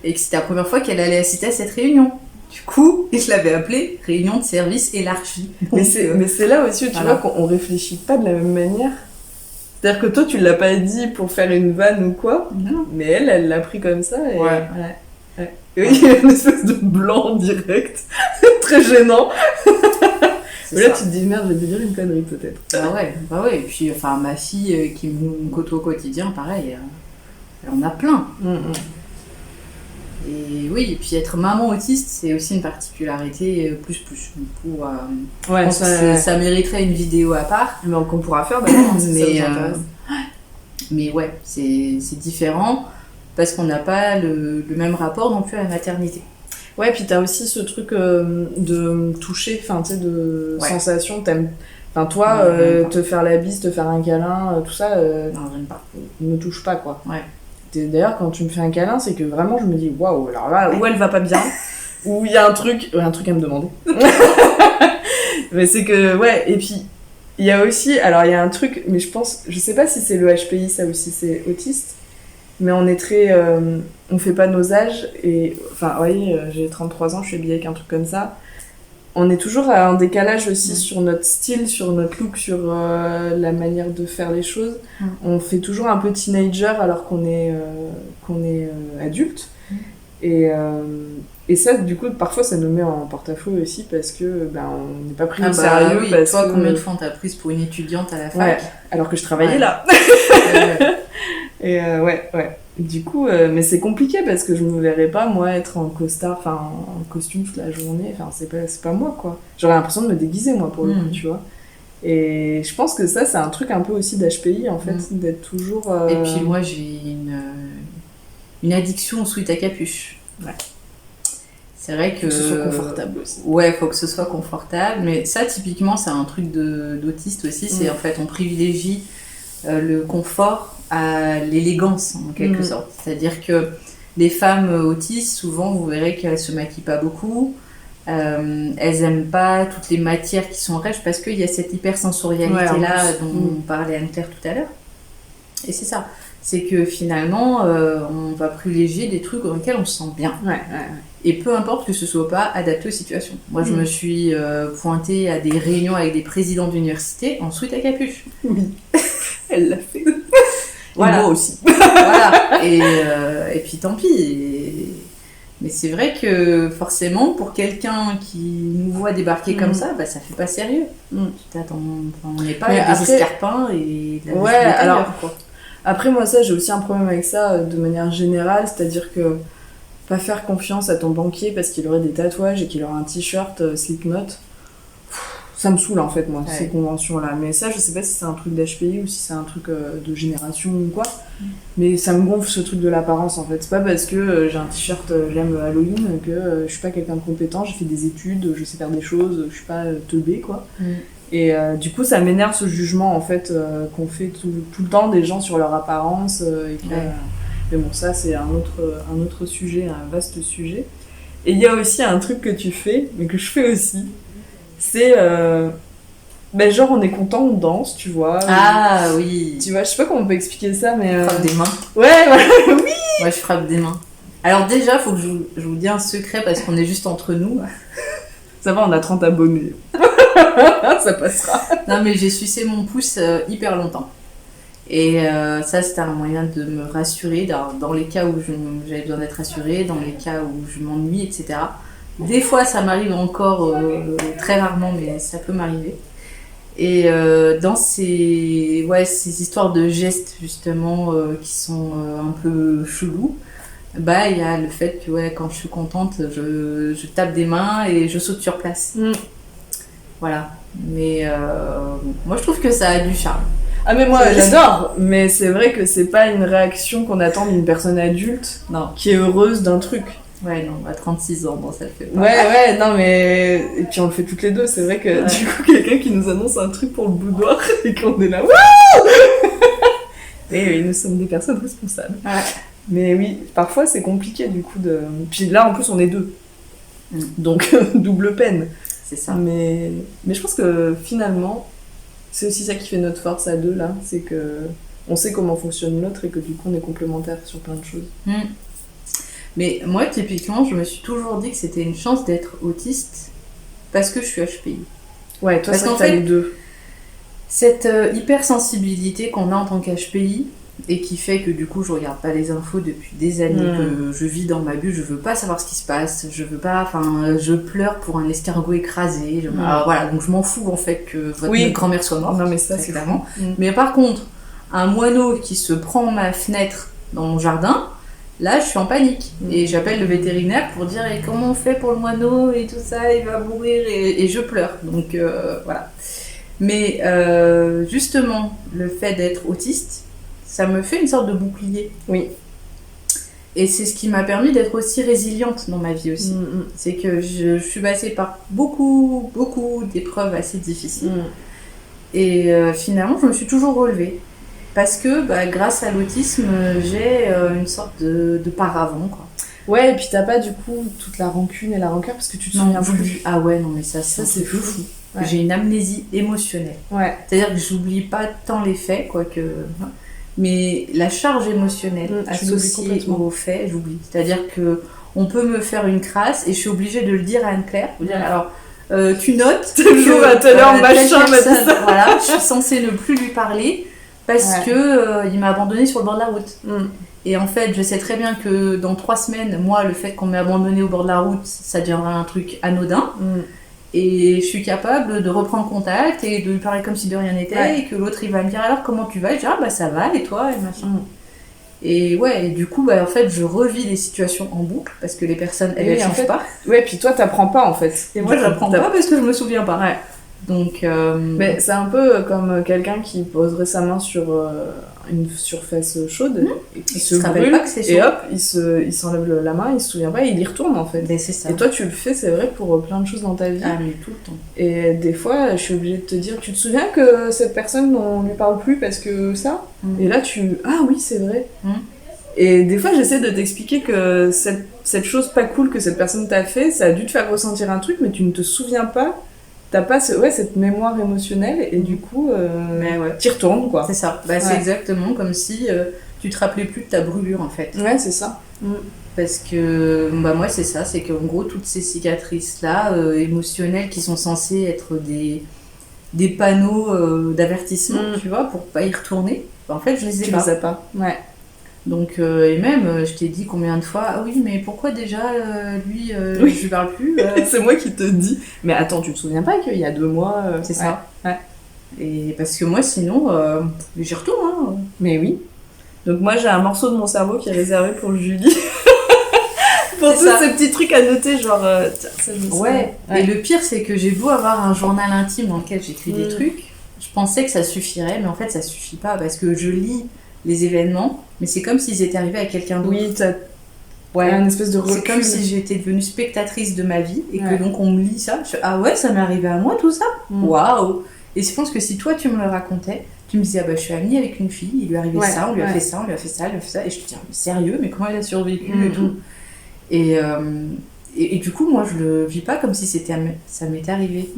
Et que c'était la première fois qu'elle allait assister à cette réunion. Du coup, je l'avais appelée réunion de service élargie. Mais c'est là aussi où tu vois qu'on réfléchit pas de la même manière. C'est-à-dire que toi, tu l'as pas dit pour faire une vanne ou quoi, mais elle l'a pris comme ça. Et... Ouais. Ouais. Oui, il y a une espèce de blanc direct, très gênant. Mais là, tu te dis, merde, je vais te dire une connerie peut-être. Bah ouais. Et puis, enfin, ma fille qui me côtoie au quotidien, pareil, elle en a plein. Et oui, et puis être maman autiste, c'est aussi une particularité plus. Du coup, je pense que ça mériterait une vidéo à part. Mais qu'on pourra faire d'ailleurs, mais ouais, c'est différent parce qu'on n'a pas le même rapport non plus à la maternité. Ouais, puis t'as aussi ce truc de toucher, enfin, tu sais, de sensation. T'aimes. Enfin, toi, te faire la bise, te faire un câlin, tout ça, non, j'aime pas. Ne me touche pas, quoi. Ouais. D'ailleurs, quand tu me fais un câlin, c'est que vraiment, je me dis, waouh, alors là, ou elle va pas bien, ou il y a un truc à me demander. Mais c'est que, ouais, et puis, il y a aussi, alors il y a un truc, mais je sais pas si c'est le HPI, ça aussi, c'est autiste, mais on est très, on fait pas nos âges, et, enfin, vous voyez, j'ai 33 ans, je suis habillée avec un truc comme ça. On est toujours à un décalage aussi sur notre style, sur notre look, sur la manière de faire les choses. On fait toujours un peu teenager alors qu'on est adulte. Et ça, du coup, parfois, ça nous met en porte-à-faux aussi parce que on n'est pas pris au sérieux. Oui, parce toi, que... combien de fois on t'a prise pour une étudiante à la fac? Alors que je travaillais là. Et ouais. Du coup, mais c'est compliqué parce que je me verrais pas, moi, être en costard, enfin, en costume toute la journée. Enfin, c'est pas moi, quoi. J'aurais l'impression de me déguiser, moi, pour le coup, tu vois. Et je pense que ça, c'est un truc un peu aussi d'HPI, en fait, d'être toujours... Et puis moi, j'ai une addiction au sweat à capuche. Ouais. C'est vrai que... Faut que ce soit confortable aussi. Ouais, faut que ce soit confortable. Mais ça, typiquement, c'est un truc d'autiste aussi. C'est en fait, on privilégie le confort à l'élégance, en quelque sorte. C'est-à-dire que les femmes autistes, souvent, vous verrez qu'elles se maquillent pas beaucoup. Elles aiment pas toutes les matières qui sont rêches parce qu'il y a cette hypersensorialité-là dont on parlait Anne-Claire tout à l'heure. Et c'est ça. C'est que finalement, on va privilégier des trucs dans lesquels on se sent bien. Et peu importe que ce soit pas adapté aux situations. Moi, je me suis pointée à des réunions avec des présidents d'université en sweat à capuche. Oui, elle l'a fait. Voilà. Et moi aussi. Voilà. Et puis tant pis. Mais c'est vrai que forcément, pour quelqu'un qui nous voit débarquer comme ça, ça fait pas sérieux. On n'est pas avec des escarpins et de la alors quoi. Après, moi, ça, j'ai aussi un problème avec ça de manière générale, c'est-à-dire que pas faire confiance à ton banquier parce qu'il aurait des tatouages et qu'il aurait un t-shirt Slipknot, ça me saoule en fait, moi, ces conventions-là. Mais ça, je sais pas si c'est un truc d'HPI ou si c'est un truc de génération ou quoi, mais ça me gonfle ce truc de l'apparence en fait. C'est pas parce que j'ai un t-shirt, j'aime Halloween, que je suis pas quelqu'un de compétent, j'ai fait des études, je sais faire des choses, je suis pas teubée quoi. Et du coup, ça m'énerve ce jugement en fait qu'on fait tout le temps des gens sur leur apparence. Mais bon, ça c'est un autre sujet, un vaste sujet. Et il y a aussi un truc que tu fais, mais que je fais aussi, c'est genre on est content, on danse, tu vois. Ah oui. Tu vois, je sais pas comment on peut expliquer ça, mais. Frappe des mains. Ouais, voilà, oui. Ouais, je frappe des mains. Alors déjà, faut que je vous dise un secret parce qu'on est juste entre nous. Ça va, on a 30 abonnés. Ça passera. Non, mais j'ai sucé mon pouce hyper longtemps. Et ça, c'était un moyen de me rassurer dans les cas où j'avais besoin d'être rassurée, dans les cas où je m'ennuie, etc. Des fois, ça m'arrive encore très rarement, mais ça peut m'arriver. Et dans ces histoires de gestes, justement, qui sont un peu chelous, il y a le fait que quand je suis contente, je tape des mains et je saute sur place. Voilà. Mais moi, je trouve que ça a du charme. Ah mais moi j'adore, mais c'est vrai que c'est pas une réaction qu'on attend d'une personne adulte qui est heureuse d'un truc. Ouais, non, à 36 ans, bon, ça le fait pas. Ouais, non mais... Et puis on le fait toutes les deux, c'est vrai que du coup quelqu'un qui nous annonce un truc pour le boudoir et qu'on est là, wouh. Et oui, nous sommes des personnes responsables. Ouais. Mais oui, parfois c'est compliqué du coup de... Puis là en plus on est deux, donc double peine. C'est ça. Mais je pense que finalement... C'est aussi ça qui fait notre force à deux, là. C'est que on sait comment fonctionne l'autre et que du coup, on est complémentaires sur plein de choses. Mais moi, typiquement, je me suis toujours dit que c'était une chance d'être autiste parce que je suis HPI. Ouais, toi, parce qu'en fait, les deux. Cette hypersensibilité qu'on a en tant qu'HPI, et qui fait que du coup je regarde pas les infos depuis des années, que je vis dans ma bulle, je veux pas savoir ce qui se passe, je veux pas, je pleure pour un escargot écrasé, alors, voilà, donc je m'en fous en fait que votre grand-mère soit morte. Non mais ça c'est clairement. Mais par contre, un moineau qui se prend ma fenêtre dans mon jardin, là je suis en panique et j'appelle le vétérinaire pour dire comment on fait pour le moineau et tout ça, il va mourir et je pleure, donc voilà. Mais justement, le fait d'être autiste, ça me fait une sorte de bouclier. Oui. Et c'est ce qui m'a permis d'être aussi résiliente dans ma vie aussi. C'est que je suis passée par beaucoup d'épreuves assez difficiles. Et finalement, je me suis toujours relevée. Parce que grâce à l'autisme, j'ai une sorte de paravent, quoi. Ouais, et puis t'as pas du coup toute la rancune et la rancœur parce que tu te souviens plus. Ah ouais, non mais ça c'est fou. Ouais. J'ai une amnésie émotionnelle. Ouais. C'est-à-dire que j'oublie pas tant les faits, quoique... Mais la charge émotionnelle associée aux faits, j'oublie. C'est-à-dire que on peut me faire une crasse et je suis obligée de le dire à Anne-Claire. Alors, tu notes toujours à telle heure, machin, voilà, je suis censée ne plus lui parler parce que il m'a abandonnée sur le bord de la route. Et en fait, je sais très bien que dans 3 semaines, moi, le fait qu'on m'ait abandonnée au bord de la route, ça deviendra un truc anodin. Et je suis capable de reprendre contact et de lui parler comme si de rien n'était, et que l'autre il va me dire alors comment tu vas, et je dis ça va et toi et machin. Et ouais, et du coup en fait je revis les situations en boucle parce que les personnes elles changent pas. Ouais, puis toi t'apprends pas en fait. Et moi j'apprends pas parce que je me souviens pas. Ouais. Donc mais c'est un peu comme quelqu'un qui poserait sa main sur une surface chaude et qui se brûle pas que c'est chaud. Et hop il s'enlève la main, il se souvient pas, il y retourne en fait. Mais c'est ça. Et toi tu le fais, c'est vrai, pour plein de choses dans ta vie. Ah mais tout le temps. Et des fois je suis obligée de te dire tu te souviens que cette personne on lui parle plus parce que ça et là ah oui c'est vrai. Et des fois j'essaie de t'expliquer que cette chose pas cool que cette personne t'a fait, ça a dû te faire ressentir un truc mais tu ne te souviens pas. T'as pas cette mémoire émotionnelle et du coup t'y retournes quoi. C'est ça, c'est exactement comme si tu te rappelais plus de ta brûlure en fait. Ouais c'est ça. Parce que moi c'est ça, c'est qu'en gros toutes ces cicatrices là émotionnelles qui sont censées être des panneaux d'avertissement, tu vois, pour pas y retourner, en fait je les ai pas. Ouais. Donc, et même, je t'ai dit combien de fois, ah oui, mais pourquoi déjà, lui, je lui parle plus C'est moi qui te dis. Mais attends, tu te souviens pas qu'il y a 2 mois c'est ça. Ouais. Et parce que moi, sinon, j'y retourne. Hein. Mais oui. Donc moi, j'ai un morceau de mon cerveau qui est réservé pour Julie. Pour tous ces petits trucs à noter, genre... tiens, ça, je me ouais. Et le pire, c'est que j'ai beau avoir un journal intime dans lequel j'écris des trucs, je pensais que ça suffirait, mais en fait, ça suffit pas, parce que je lis les événements, mais c'est comme s'ils étaient arrivés à quelqu'un d'autre. Oui, t'as une espèce de recul. C'est comme si j'étais devenue spectatrice de ma vie et que donc on me lit ça. Ah ouais, ça m'est arrivé à moi tout ça. Waouh. Et je pense que si toi tu me le racontais, tu me disais je suis amie avec une fille, il lui est arrivé ça, on lui a fait ça, on lui a fait ça, on lui a fait ça, et je te dis mais sérieux, mais comment elle a survécu et tout. Et du coup moi je le vis pas comme si ça m'était arrivé.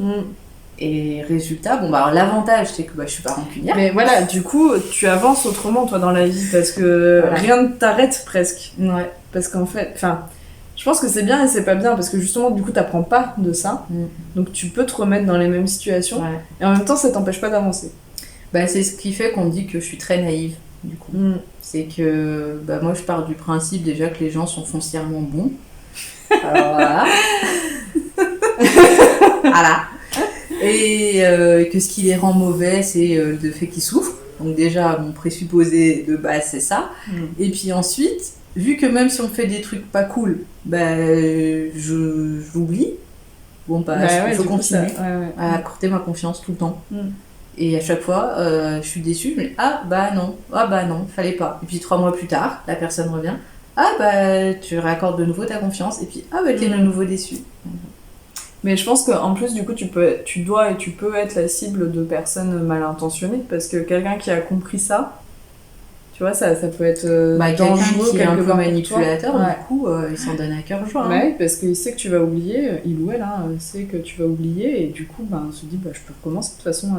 Et résultat, alors l'avantage c'est que je suis pas rancunière. Mais voilà, du coup, tu avances autrement toi dans la vie parce que rien ne t'arrête presque. Ouais. Parce qu'en fait, je pense que c'est bien et c'est pas bien parce que justement, du coup, t'apprends pas de ça. Donc tu peux te remettre dans les mêmes situations. Ouais. Et en même temps, ça t'empêche pas d'avancer. C'est ce qui fait qu'on dit que je suis très naïve, du coup. C'est que moi je pars du principe déjà que les gens sont foncièrement bons. Alors voilà. Voilà. Et que ce qui les rend mauvais, c'est le fait qu'ils souffrent. Donc déjà, mon présupposé de base, c'est ça. Et puis ensuite, vu que même si on fait des trucs pas cool, j'oublie. Bon, il faut continuer à accorder ma confiance tout le temps. Et à chaque fois, je suis déçue, mais non, fallait pas. Et puis 3 mois plus tard, la personne revient. Tu réaccordes de nouveau ta confiance. Et puis, t'es de nouveau déçue. Mais je pense qu'en plus, du coup, tu peux être la cible de personnes mal intentionnées parce que quelqu'un qui a compris ça, tu vois, ça peut être dangereux, qui est un peu manipulateur, du coup, il s'en donne à cœur joie. Ouais, parce qu'il sait que tu vas oublier, il ou elle sait que tu vas oublier et du coup, on se dit, je peux recommencer de toute façon.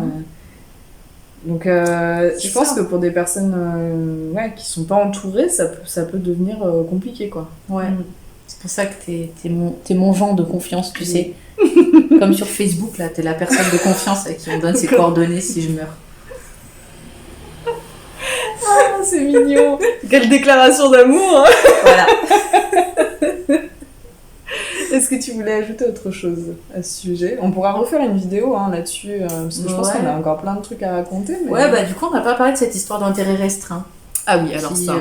Donc, je pense que pour des personnes qui sont pas entourées, ça peut devenir compliqué, quoi. Ouais. C'est pour ça que t'es mon genre de confiance, tu sais. Comme sur Facebook, là, t'es la personne de confiance à qui on donne ses coordonnées si je meurs. C'est c'est mignon. Quelle déclaration d'amour. Voilà. Est-ce que tu voulais ajouter autre chose à ce sujet? On pourra refaire une vidéo là-dessus, parce que je pense qu'on a encore plein de trucs à raconter. Mais... Ouais, bah du coup, on n'a pas parlé de cette histoire d'intérêt restreint. Ah oui, alors ça.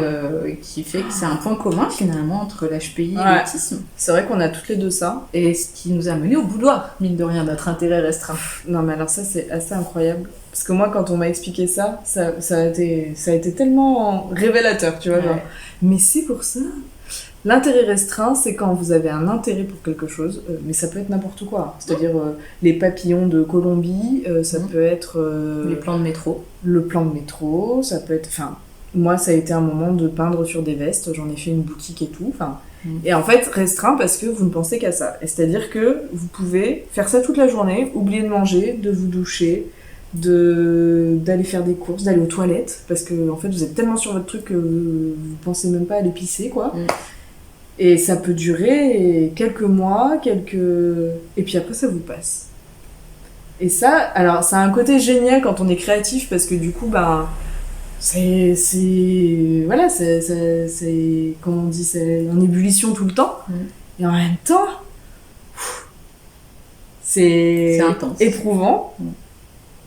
Qui fait que c'est un point commun finalement entre l'HPI et l'autisme. C'est vrai qu'on a toutes les deux ça. Et ce qui nous a mené au boudoir, mine de rien, notre intérêt restreint. Non mais alors ça c'est assez incroyable. Parce que moi quand on m'a expliqué ça a été tellement révélateur, tu vois. Genre. Mais c'est pour ça. L'intérêt restreint, c'est quand vous avez un intérêt pour quelque chose, mais ça peut être n'importe quoi. C'est-à-dire les papillons de Colombie, ça peut être... les plans de métro. Le plan de métro, ça peut être... Enfin, moi, ça a été un moment de peindre sur des vestes, j'en ai fait une boutique et tout. Et en fait, restreint parce que vous ne pensez qu'à ça. Et c'est-à-dire que vous pouvez faire ça toute la journée, oublier de manger, de vous doucher, d'aller faire des courses, d'aller aux toilettes, parce que en fait, vous êtes tellement sur votre truc que vous pensez même pas à aller pisser, quoi. Et ça peut durer quelques mois, et puis après ça vous passe. Et ça, alors ça a un côté génial quand on est créatif parce que du coup, ben, c'est comment on dit, c'est en ébullition tout le temps. Et en même temps, c'est intense, éprouvant.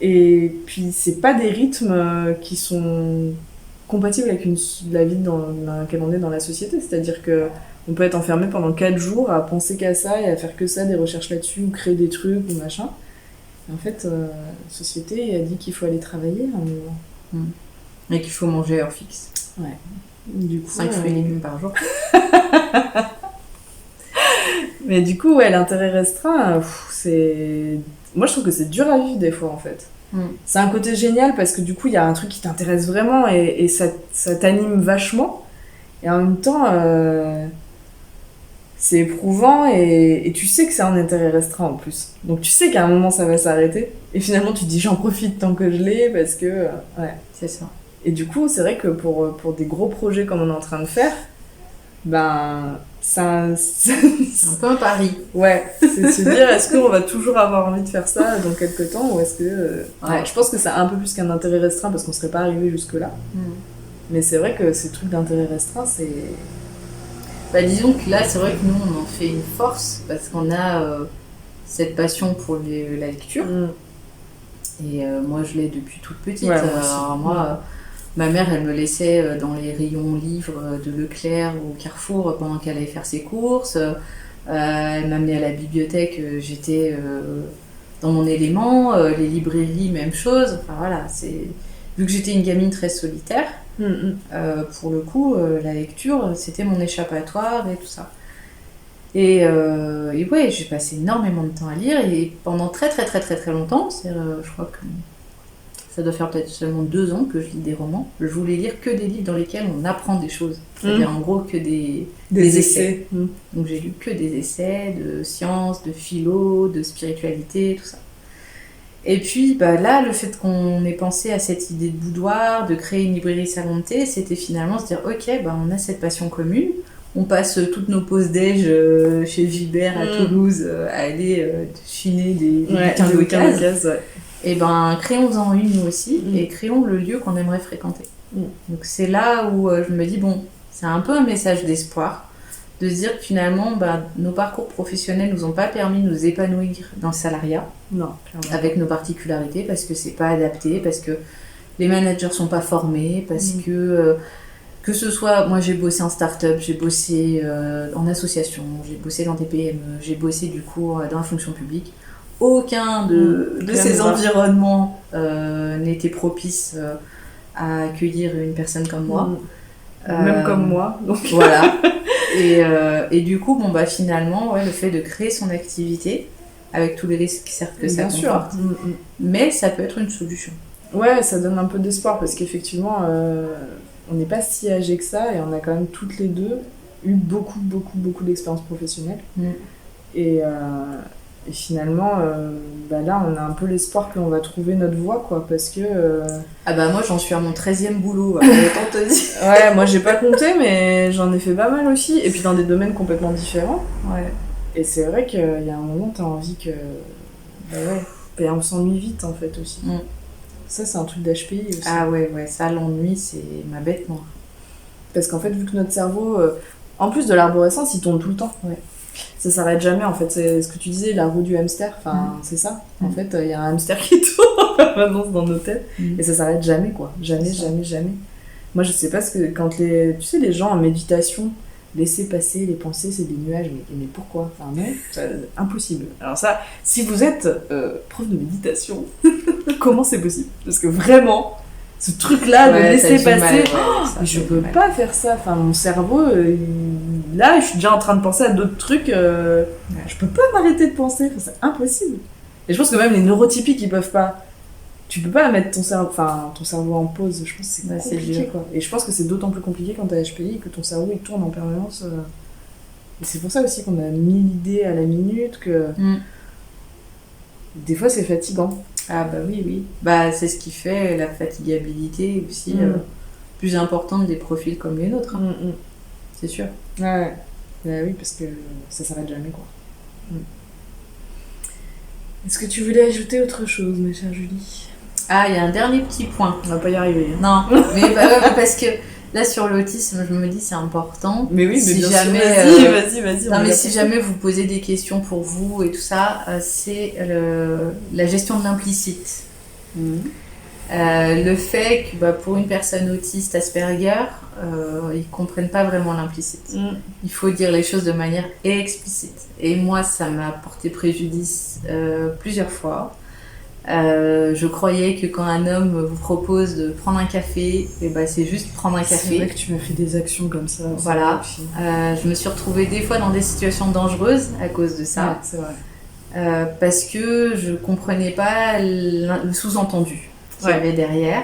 Et puis c'est pas des rythmes qui sont compatibles avec la vie dans laquelle on est dans la société. C'est-à-dire que on peut être enfermé pendant 4 jours à penser qu'à ça et à faire que ça, des recherches là-dessus, ou créer des trucs, ou machin. Et en fait, la société a dit qu'il faut aller travailler à un moment. Et qu'il faut manger à heure fixe. Ouais. Du coup, 5 fruits et légumes par jour. Mais du coup, ouais, l'intérêt restreint, c'est... Moi, je trouve que c'est dur à vivre des fois, en fait. C'est un côté génial parce que du coup, il y a un truc qui t'intéresse vraiment et ça t'anime vachement. Et en même temps... c'est éprouvant et tu sais que c'est un intérêt restreint en plus. Donc tu sais qu'à un moment ça va s'arrêter. Et finalement tu te dis j'en profite tant que je l'ai parce que... ouais. C'est ça. Et du coup c'est vrai que pour des gros projets comme on est en train de faire, ben... c'est un peu un pari. Ouais, c'est de se dire est-ce qu'on va toujours avoir envie de faire ça dans quelques temps ou est-ce que... Ouais, je pense que c'est un peu plus qu'un intérêt restreint parce qu'on serait pas arrivé jusque là. Mais c'est vrai que ces trucs d'intérêt restreint c'est... Bah, disons que là, c'est vrai que nous, on en fait une force parce qu'on a cette passion pour la lecture. Et moi, je l'ai depuis toute petite. Ouais, ma mère, elle me laissait dans les rayons livres de Leclerc ou Carrefour pendant qu'elle allait faire ses courses. Elle m'amenait à la bibliothèque, j'étais dans mon élément. Les librairies, même chose. Enfin voilà, vu que j'étais une gamine très solitaire, pour le coup, la lecture, c'était mon échappatoire et tout ça. Et ouais, j'ai passé énormément de temps à lire et pendant très très très très très longtemps, je crois que ça doit faire peut-être seulement 2 ans que je lis des romans. Je voulais lire que des livres dans lesquels on apprend des choses. C'est-à-dire en gros que des essais. Donc j'ai lu que des essais de sciences, de philo, de spiritualité, tout ça. Et puis bah, là, le fait qu'on ait pensé à cette idée de boudoir, de créer une librairie salon de thé, c'était finalement se dire ok, bah, on a cette passion commune, on passe toutes nos pauses déj chez Gilbert à Toulouse à aller chiner des bouquins d'occasion. Et ben créons-en une nous aussi et créons le lieu qu'on aimerait fréquenter. Donc c'est là où je me dis bon, c'est un peu un message d'espoir. De se dire que finalement, bah, nos parcours professionnels nous ont pas permis de nous épanouir dans le salariat. Non, avec nos particularités, parce que c'est pas adapté, parce que les managers sont pas formés, parce que ce soit, moi j'ai bossé en start-up, j'ai bossé en association, j'ai bossé dans des PME, j'ai bossé du coup dans la fonction publique. Aucun de ces environnements n'était propice à accueillir une personne comme moi. Même comme moi. Donc. Voilà. Et du coup, bon, bah, finalement, ouais, le fait de créer son activité, avec tous les risques certes que ça comporte, mais ça peut être une solution. Ouais, ça donne un peu d'espoir parce qu'effectivement, on n'est pas si âgés que ça et on a quand même toutes les deux eu beaucoup d'expérience professionnelle. Et finalement, bah là, on a un peu l'espoir qu'on va trouver notre voie, quoi, parce que... Ah bah moi, j'en suis à mon 13e boulot, autant te dire. Ouais, moi, j'ai pas compté, mais j'en ai fait pas mal aussi, et puis dans des domaines complètement différents. Ouais. Et c'est vrai qu'il y a un moment, t'as envie que... Bah ouais, et on s'ennuie vite, en fait, aussi. Ça, c'est un truc d'HPI aussi. Ah ouais, ça, l'ennui, c'est ma bête noire. Parce qu'en fait, vu que notre cerveau, en plus de l'arborescence, il tourne tout le temps. Ouais. Ça s'arrête jamais, en fait. C'est ce que tu disais, la roue du hamster. Enfin, c'est ça. En fait, il y a un hamster qui tourne en permanence dans nos têtes. Et ça s'arrête jamais, quoi. Jamais. Moi, je sais pas ce que... Quand tu sais, les gens en méditation, laisser passer les pensées, c'est des nuages. Mais pourquoi? Enfin, non, c'est impossible. Alors ça, si vous êtes prof de méditation, comment c'est possible? Parce que vraiment... Ce truc-là, de laisser passer, mais je peux pas faire ça. Enfin, mon cerveau, là, je suis déjà en train de penser à d'autres trucs. Je peux pas m'arrêter de penser. Enfin, c'est impossible. Et je pense que même les neurotypiques, ils peuvent pas. Tu peux pas mettre ton cerveau en pause. Je pense que c'est compliqué, quoi. Et je pense que c'est d'autant plus compliqué quand t'as HPI, que ton cerveau, il tourne en permanence. Et c'est pour ça aussi qu'on a 1000 idées à la minute, que des fois, c'est fatigant. Ah bah oui. Bah c'est ce qui fait la fatigabilité aussi plus importante des profils comme les nôtres. C'est sûr. Ouais. Oui, parce que ça s'arrête jamais, quoi. Est-ce que tu voulais ajouter autre chose, ma chère Julie? Ah, il y a un dernier petit point. On va pas y arriver. Non, mais parce que là sur l'autisme, je me dis c'est important. Mais oui, mais si bien jamais, sûr. Vas-y. Non, mais si jamais vous posez des questions pour vous et tout ça, c'est la gestion de l'implicite. Le fait que pour une personne autiste Asperger, ils comprennent pas vraiment l'implicite. Il faut dire les choses de manière explicite. Et moi, ça m'a porté préjudice plusieurs fois. Je croyais que quand un homme vous propose de prendre un café, c'est juste prendre un café. C'est vrai que tu m'as fait des actions comme ça. Voilà. Je me suis retrouvée des fois dans des situations dangereuses à cause de ça. Ouais, c'est vrai. Parce que je comprenais pas le sous-entendu qu'il y avait derrière.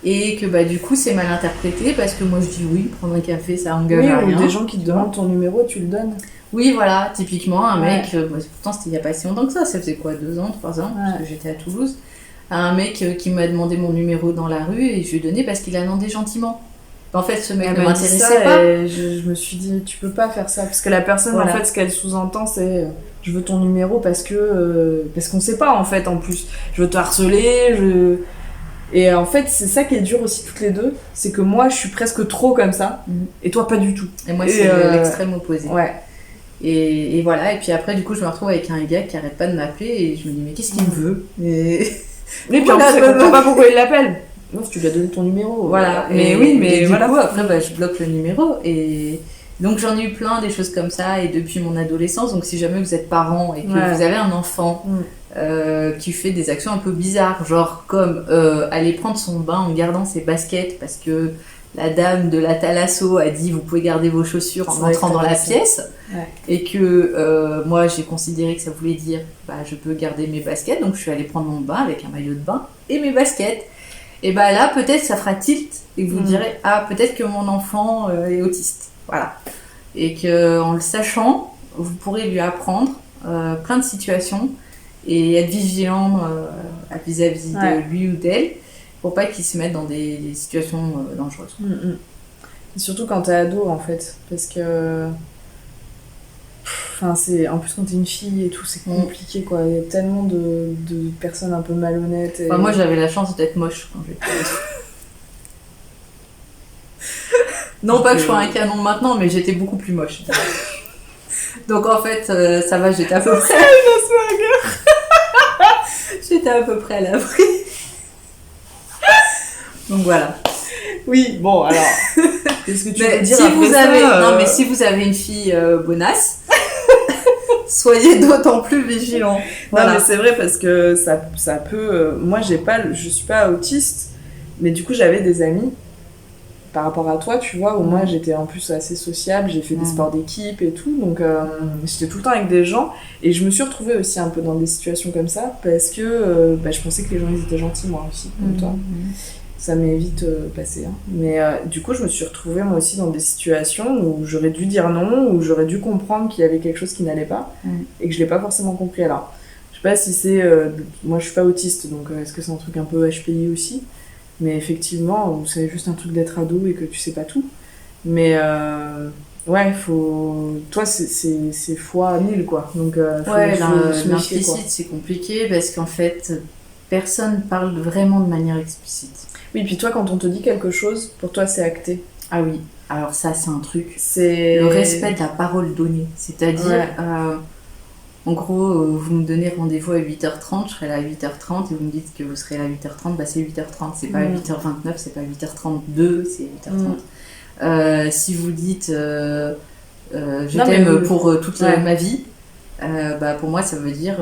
Et que du coup c'est mal interprété parce que moi je dis oui, prendre un café ça engage à rien. Ou des gens qui te demandent ton numéro, tu le donnes. Oui, voilà, typiquement un mec, pourtant c'était il n'y a pas si longtemps que ça faisait quoi, 2 ans, 3 ans, parce que j'étais à Toulouse. Un mec qui m'a demandé mon numéro dans la rue et je lui ai donné parce qu'il a demandé gentiment. En fait, ce mec ne m'intéressait pas. Et je me suis dit, tu peux pas faire ça. Parce que la personne, en fait, ce qu'elle sous-entend, c'est je veux ton numéro parce qu'on sait pas, en fait, en plus. Je veux te harceler, Et en fait, c'est ça qui est dur aussi toutes les deux, c'est que moi, je suis presque trop comme ça, et toi, pas du tout. Et moi, c'est l'extrême opposé. Ouais. Et voilà, et puis après, du coup, je me retrouve avec un gars qui arrête pas de m'appeler, et je me dis, mais qu'est-ce qu'il me veut? Mais puis en plus, elle comprend pas pourquoi il l'appelle. Non, tu lui as donné ton numéro. Voilà. Mais du coup, après, je bloque le numéro, et donc j'en ai eu plein, des choses comme ça, et depuis mon adolescence, donc si jamais vous êtes parent et que vous avez un enfant qui fait des actions un peu bizarres, genre comme aller prendre son bain en gardant ses baskets parce que la dame de la Thalasso a dit vous pouvez garder vos chaussures en entrant dans la pièce, et que moi j'ai considéré que ça voulait dire je peux garder mes baskets, donc je suis allée prendre mon bain avec un maillot de bain et mes baskets. Et là peut-être ça fera tilt et que vous direz peut-être que mon enfant est autiste, voilà, et que en le sachant vous pourrez lui apprendre plein de situations et être vigilant vis-à-vis de lui ou d'elle pour pas qu'il se mette dans des situations dangereuses. Et surtout quand t'es ado, en fait, parce que en plus quand t'es une fille et tout, c'est compliqué, quoi. Il y a tellement de personnes un peu malhonnêtes. Et... moi j'avais la chance d'être moche quand j'étais ado. Non pas que je sois un canon maintenant, mais j'étais beaucoup plus moche. Donc en fait ça va, j'étais à peu près j'étais à peu près à l'abri. Donc voilà. Oui, bon alors. Qu'est-ce que tu veux dire si vous avez non mais si vous avez une fille bonasse, soyez d'autant plus vigilants. Voilà. Non mais c'est vrai parce que ça peut. Moi je suis pas autiste, mais du coup j'avais des amis. Par rapport à toi, tu vois, où moi j'étais en plus assez sociable, j'ai fait des sports d'équipe et tout, donc j'étais tout le temps avec des gens, et je me suis retrouvée aussi un peu dans des situations comme ça, parce que je pensais que les gens ils étaient gentils, moi aussi, comme toi. Ça m'est vite passé. Hein. Mais du coup, je me suis retrouvée moi aussi dans des situations où j'aurais dû dire non, où j'aurais dû comprendre qu'il y avait quelque chose qui n'allait pas, et que je l'ai pas forcément compris. Alors, je sais pas si c'est... moi je suis pas autiste, donc est-ce que c'est un truc un peu HPI aussi ? Mais effectivement, c'est juste un truc d'être ado et que tu sais pas tout. Mais faut... Toi, c'est fois 1000, quoi. Donc, faut se méfier, l'implicite, c'est compliqué parce qu'en fait, personne parle vraiment de manière explicite. Oui, puis toi, quand on te dit quelque chose, pour toi, c'est acté. Ah oui, alors ça, c'est un truc. C'est le respect de la parole donnée. C'est-à-dire, en gros, vous me donnez rendez-vous à 8h30, je serai là à 8h30, et vous me dites que vous serez là à 8h30, bah c'est 8h30, c'est pas à 8h29, c'est pas à 8h32, c'est 8h30. Si vous dites je t'aime pour toute ma vie, bah pour moi ça veut dire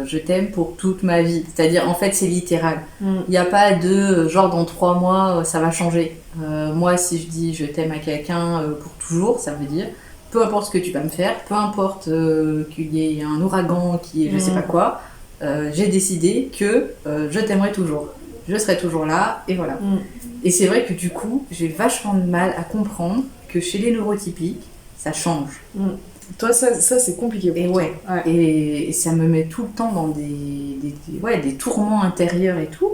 je t'aime pour toute ma vie. C'est-à-dire en fait c'est littéral. Il n'y a pas de genre dans 3 mois ça va changer. Moi si je dis je t'aime à quelqu'un pour toujours, ça veut dire peu importe ce que tu vas me faire, peu importe qu'il y ait un ouragan qui est je sais pas quoi, j'ai décidé que je t'aimerai toujours. Je serai toujours là et voilà. Et c'est vrai que du coup j'ai vachement de mal à comprendre que chez les neurotypiques ça change. Toi, ça c'est compliqué pour toi. Et ça me met tout le temps dans des tourments intérieurs et tout.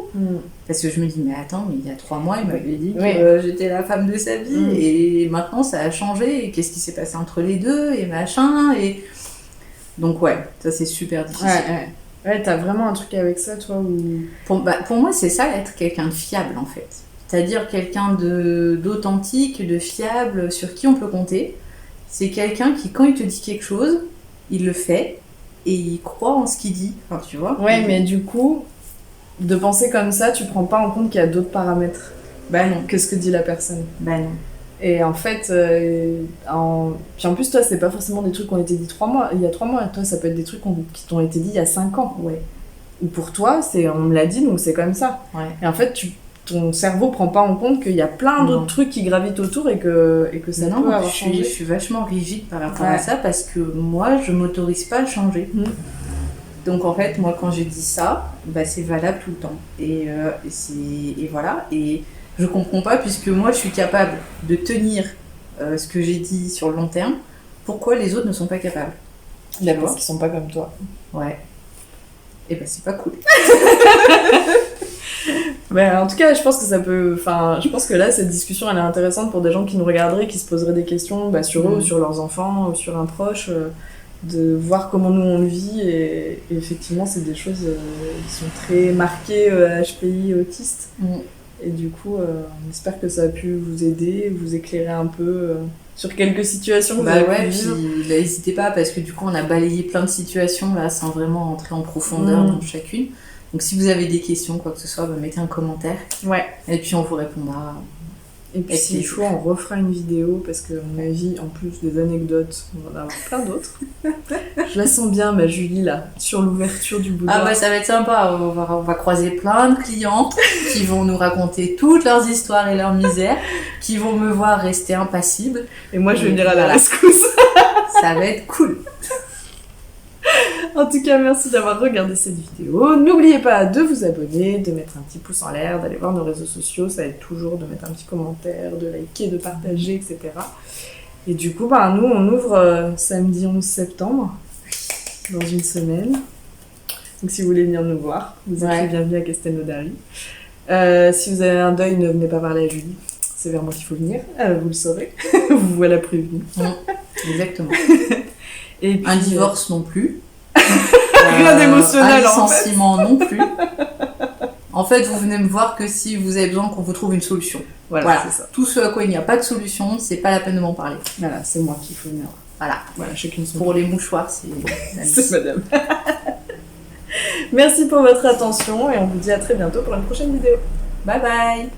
Parce que je me dis, mais attends, mais il y a 3 mois, il m'avait dit que j'étais la femme de sa vie. Et maintenant, ça a changé. Et qu'est-ce qui s'est passé entre les deux et machin. Et... Donc ça c'est super difficile. Ouais, t'as vraiment un truc avec ça, toi ou... Pour moi, c'est ça, être quelqu'un de fiable, en fait. C'est-à-dire quelqu'un d'authentique, de fiable, sur qui on peut compter. C'est quelqu'un qui, quand il te dit quelque chose, il le fait et il croit en ce qu'il dit. Enfin, tu vois. Ouais, mais du coup, de penser comme ça, tu prends pas en compte qu'il y a d'autres paramètres. Bah non. Que ce que dit la personne. Bah non. Et en fait, puis en plus, toi, c'est pas forcément des trucs qui ont été dit il y a 3 mois. Toi, ça peut être des trucs qui t'ont été dit il y a 5 ans. Ouais. Ou pour toi, on me l'a dit, donc c'est comme ça. Ouais. Et en fait, ton cerveau prend pas en compte qu'il y a plein d'autres trucs qui gravitent autour et que ça peut avoir changé. Je suis vachement rigide par rapport à ça parce que moi, je m'autorise pas à changer. Donc en fait, moi, quand j'ai dit ça, bah, c'est valable tout le temps. Et voilà. Et je comprends pas puisque moi, je suis capable de tenir ce que j'ai dit sur le long terme. Pourquoi les autres ne sont pas capables? Parce qu'ils sont pas comme toi. Ouais. Et bah c'est pas cool. Mais en tout cas, je pense que ça peut. Enfin, je pense que là, cette discussion, elle est intéressante pour des gens qui nous regarderaient, qui se poseraient des questions sur eux, ou sur leurs enfants, ou sur un proche, de voir comment nous on le vit. Et effectivement, c'est des choses qui sont très marquées HPI autiste. Et du coup, on espère que ça a pu vous aider, vous éclairer un peu sur quelques situations que vous avez pu vivre. Puis n'hésitez pas, parce que du coup, on a balayé plein de situations là, sans vraiment entrer en profondeur dans chacune. Donc si vous avez des questions, quoi que ce soit, mettez un commentaire. Ouais. Et puis on vous répondra. Et puis s'il faut, on refera une vidéo parce que, à mon avis, en plus des anecdotes, on va en avoir plein d'autres. Je la sens bien, ma Julie, là, sur l'ouverture du boudoir. Ah bah ça va être sympa, on va croiser plein de clients qui vont nous raconter toutes leurs histoires et leurs misères, qui vont me voir rester impassible. Et moi, je vais venir à la rescousse. Ça va être cool. En tout cas, merci d'avoir regardé cette vidéo. N'oubliez pas de vous abonner, de mettre un petit pouce en l'air, d'aller voir nos réseaux sociaux. Ça aide toujours de mettre un petit commentaire, de liker, de partager, etc. Et du coup, nous, on ouvre samedi 11 septembre, dans une semaine. Donc si vous voulez venir nous voir, vous êtes bienvenus à Castelnaudary. Si vous avez un deuil, ne venez pas parler à Julie. C'est vers moi qu'il faut venir, vous le saurez. Vous voilà prévenu. Exactement. Et puis, un divorce non plus. Rien d'émotionnel, un licenciement non plus. En fait, vous venez me voir que si vous avez besoin qu'on vous trouve une solution. Voilà. C'est ça. Tout ce à quoi il n'y a pas de solution, c'est pas la peine de m'en parler. Voilà, c'est moi qu'il faut venir. Voilà, chacune son. Pour les mouchoirs, c'est madame. Merci pour votre attention et on vous dit à très bientôt pour une prochaine vidéo. Bye bye.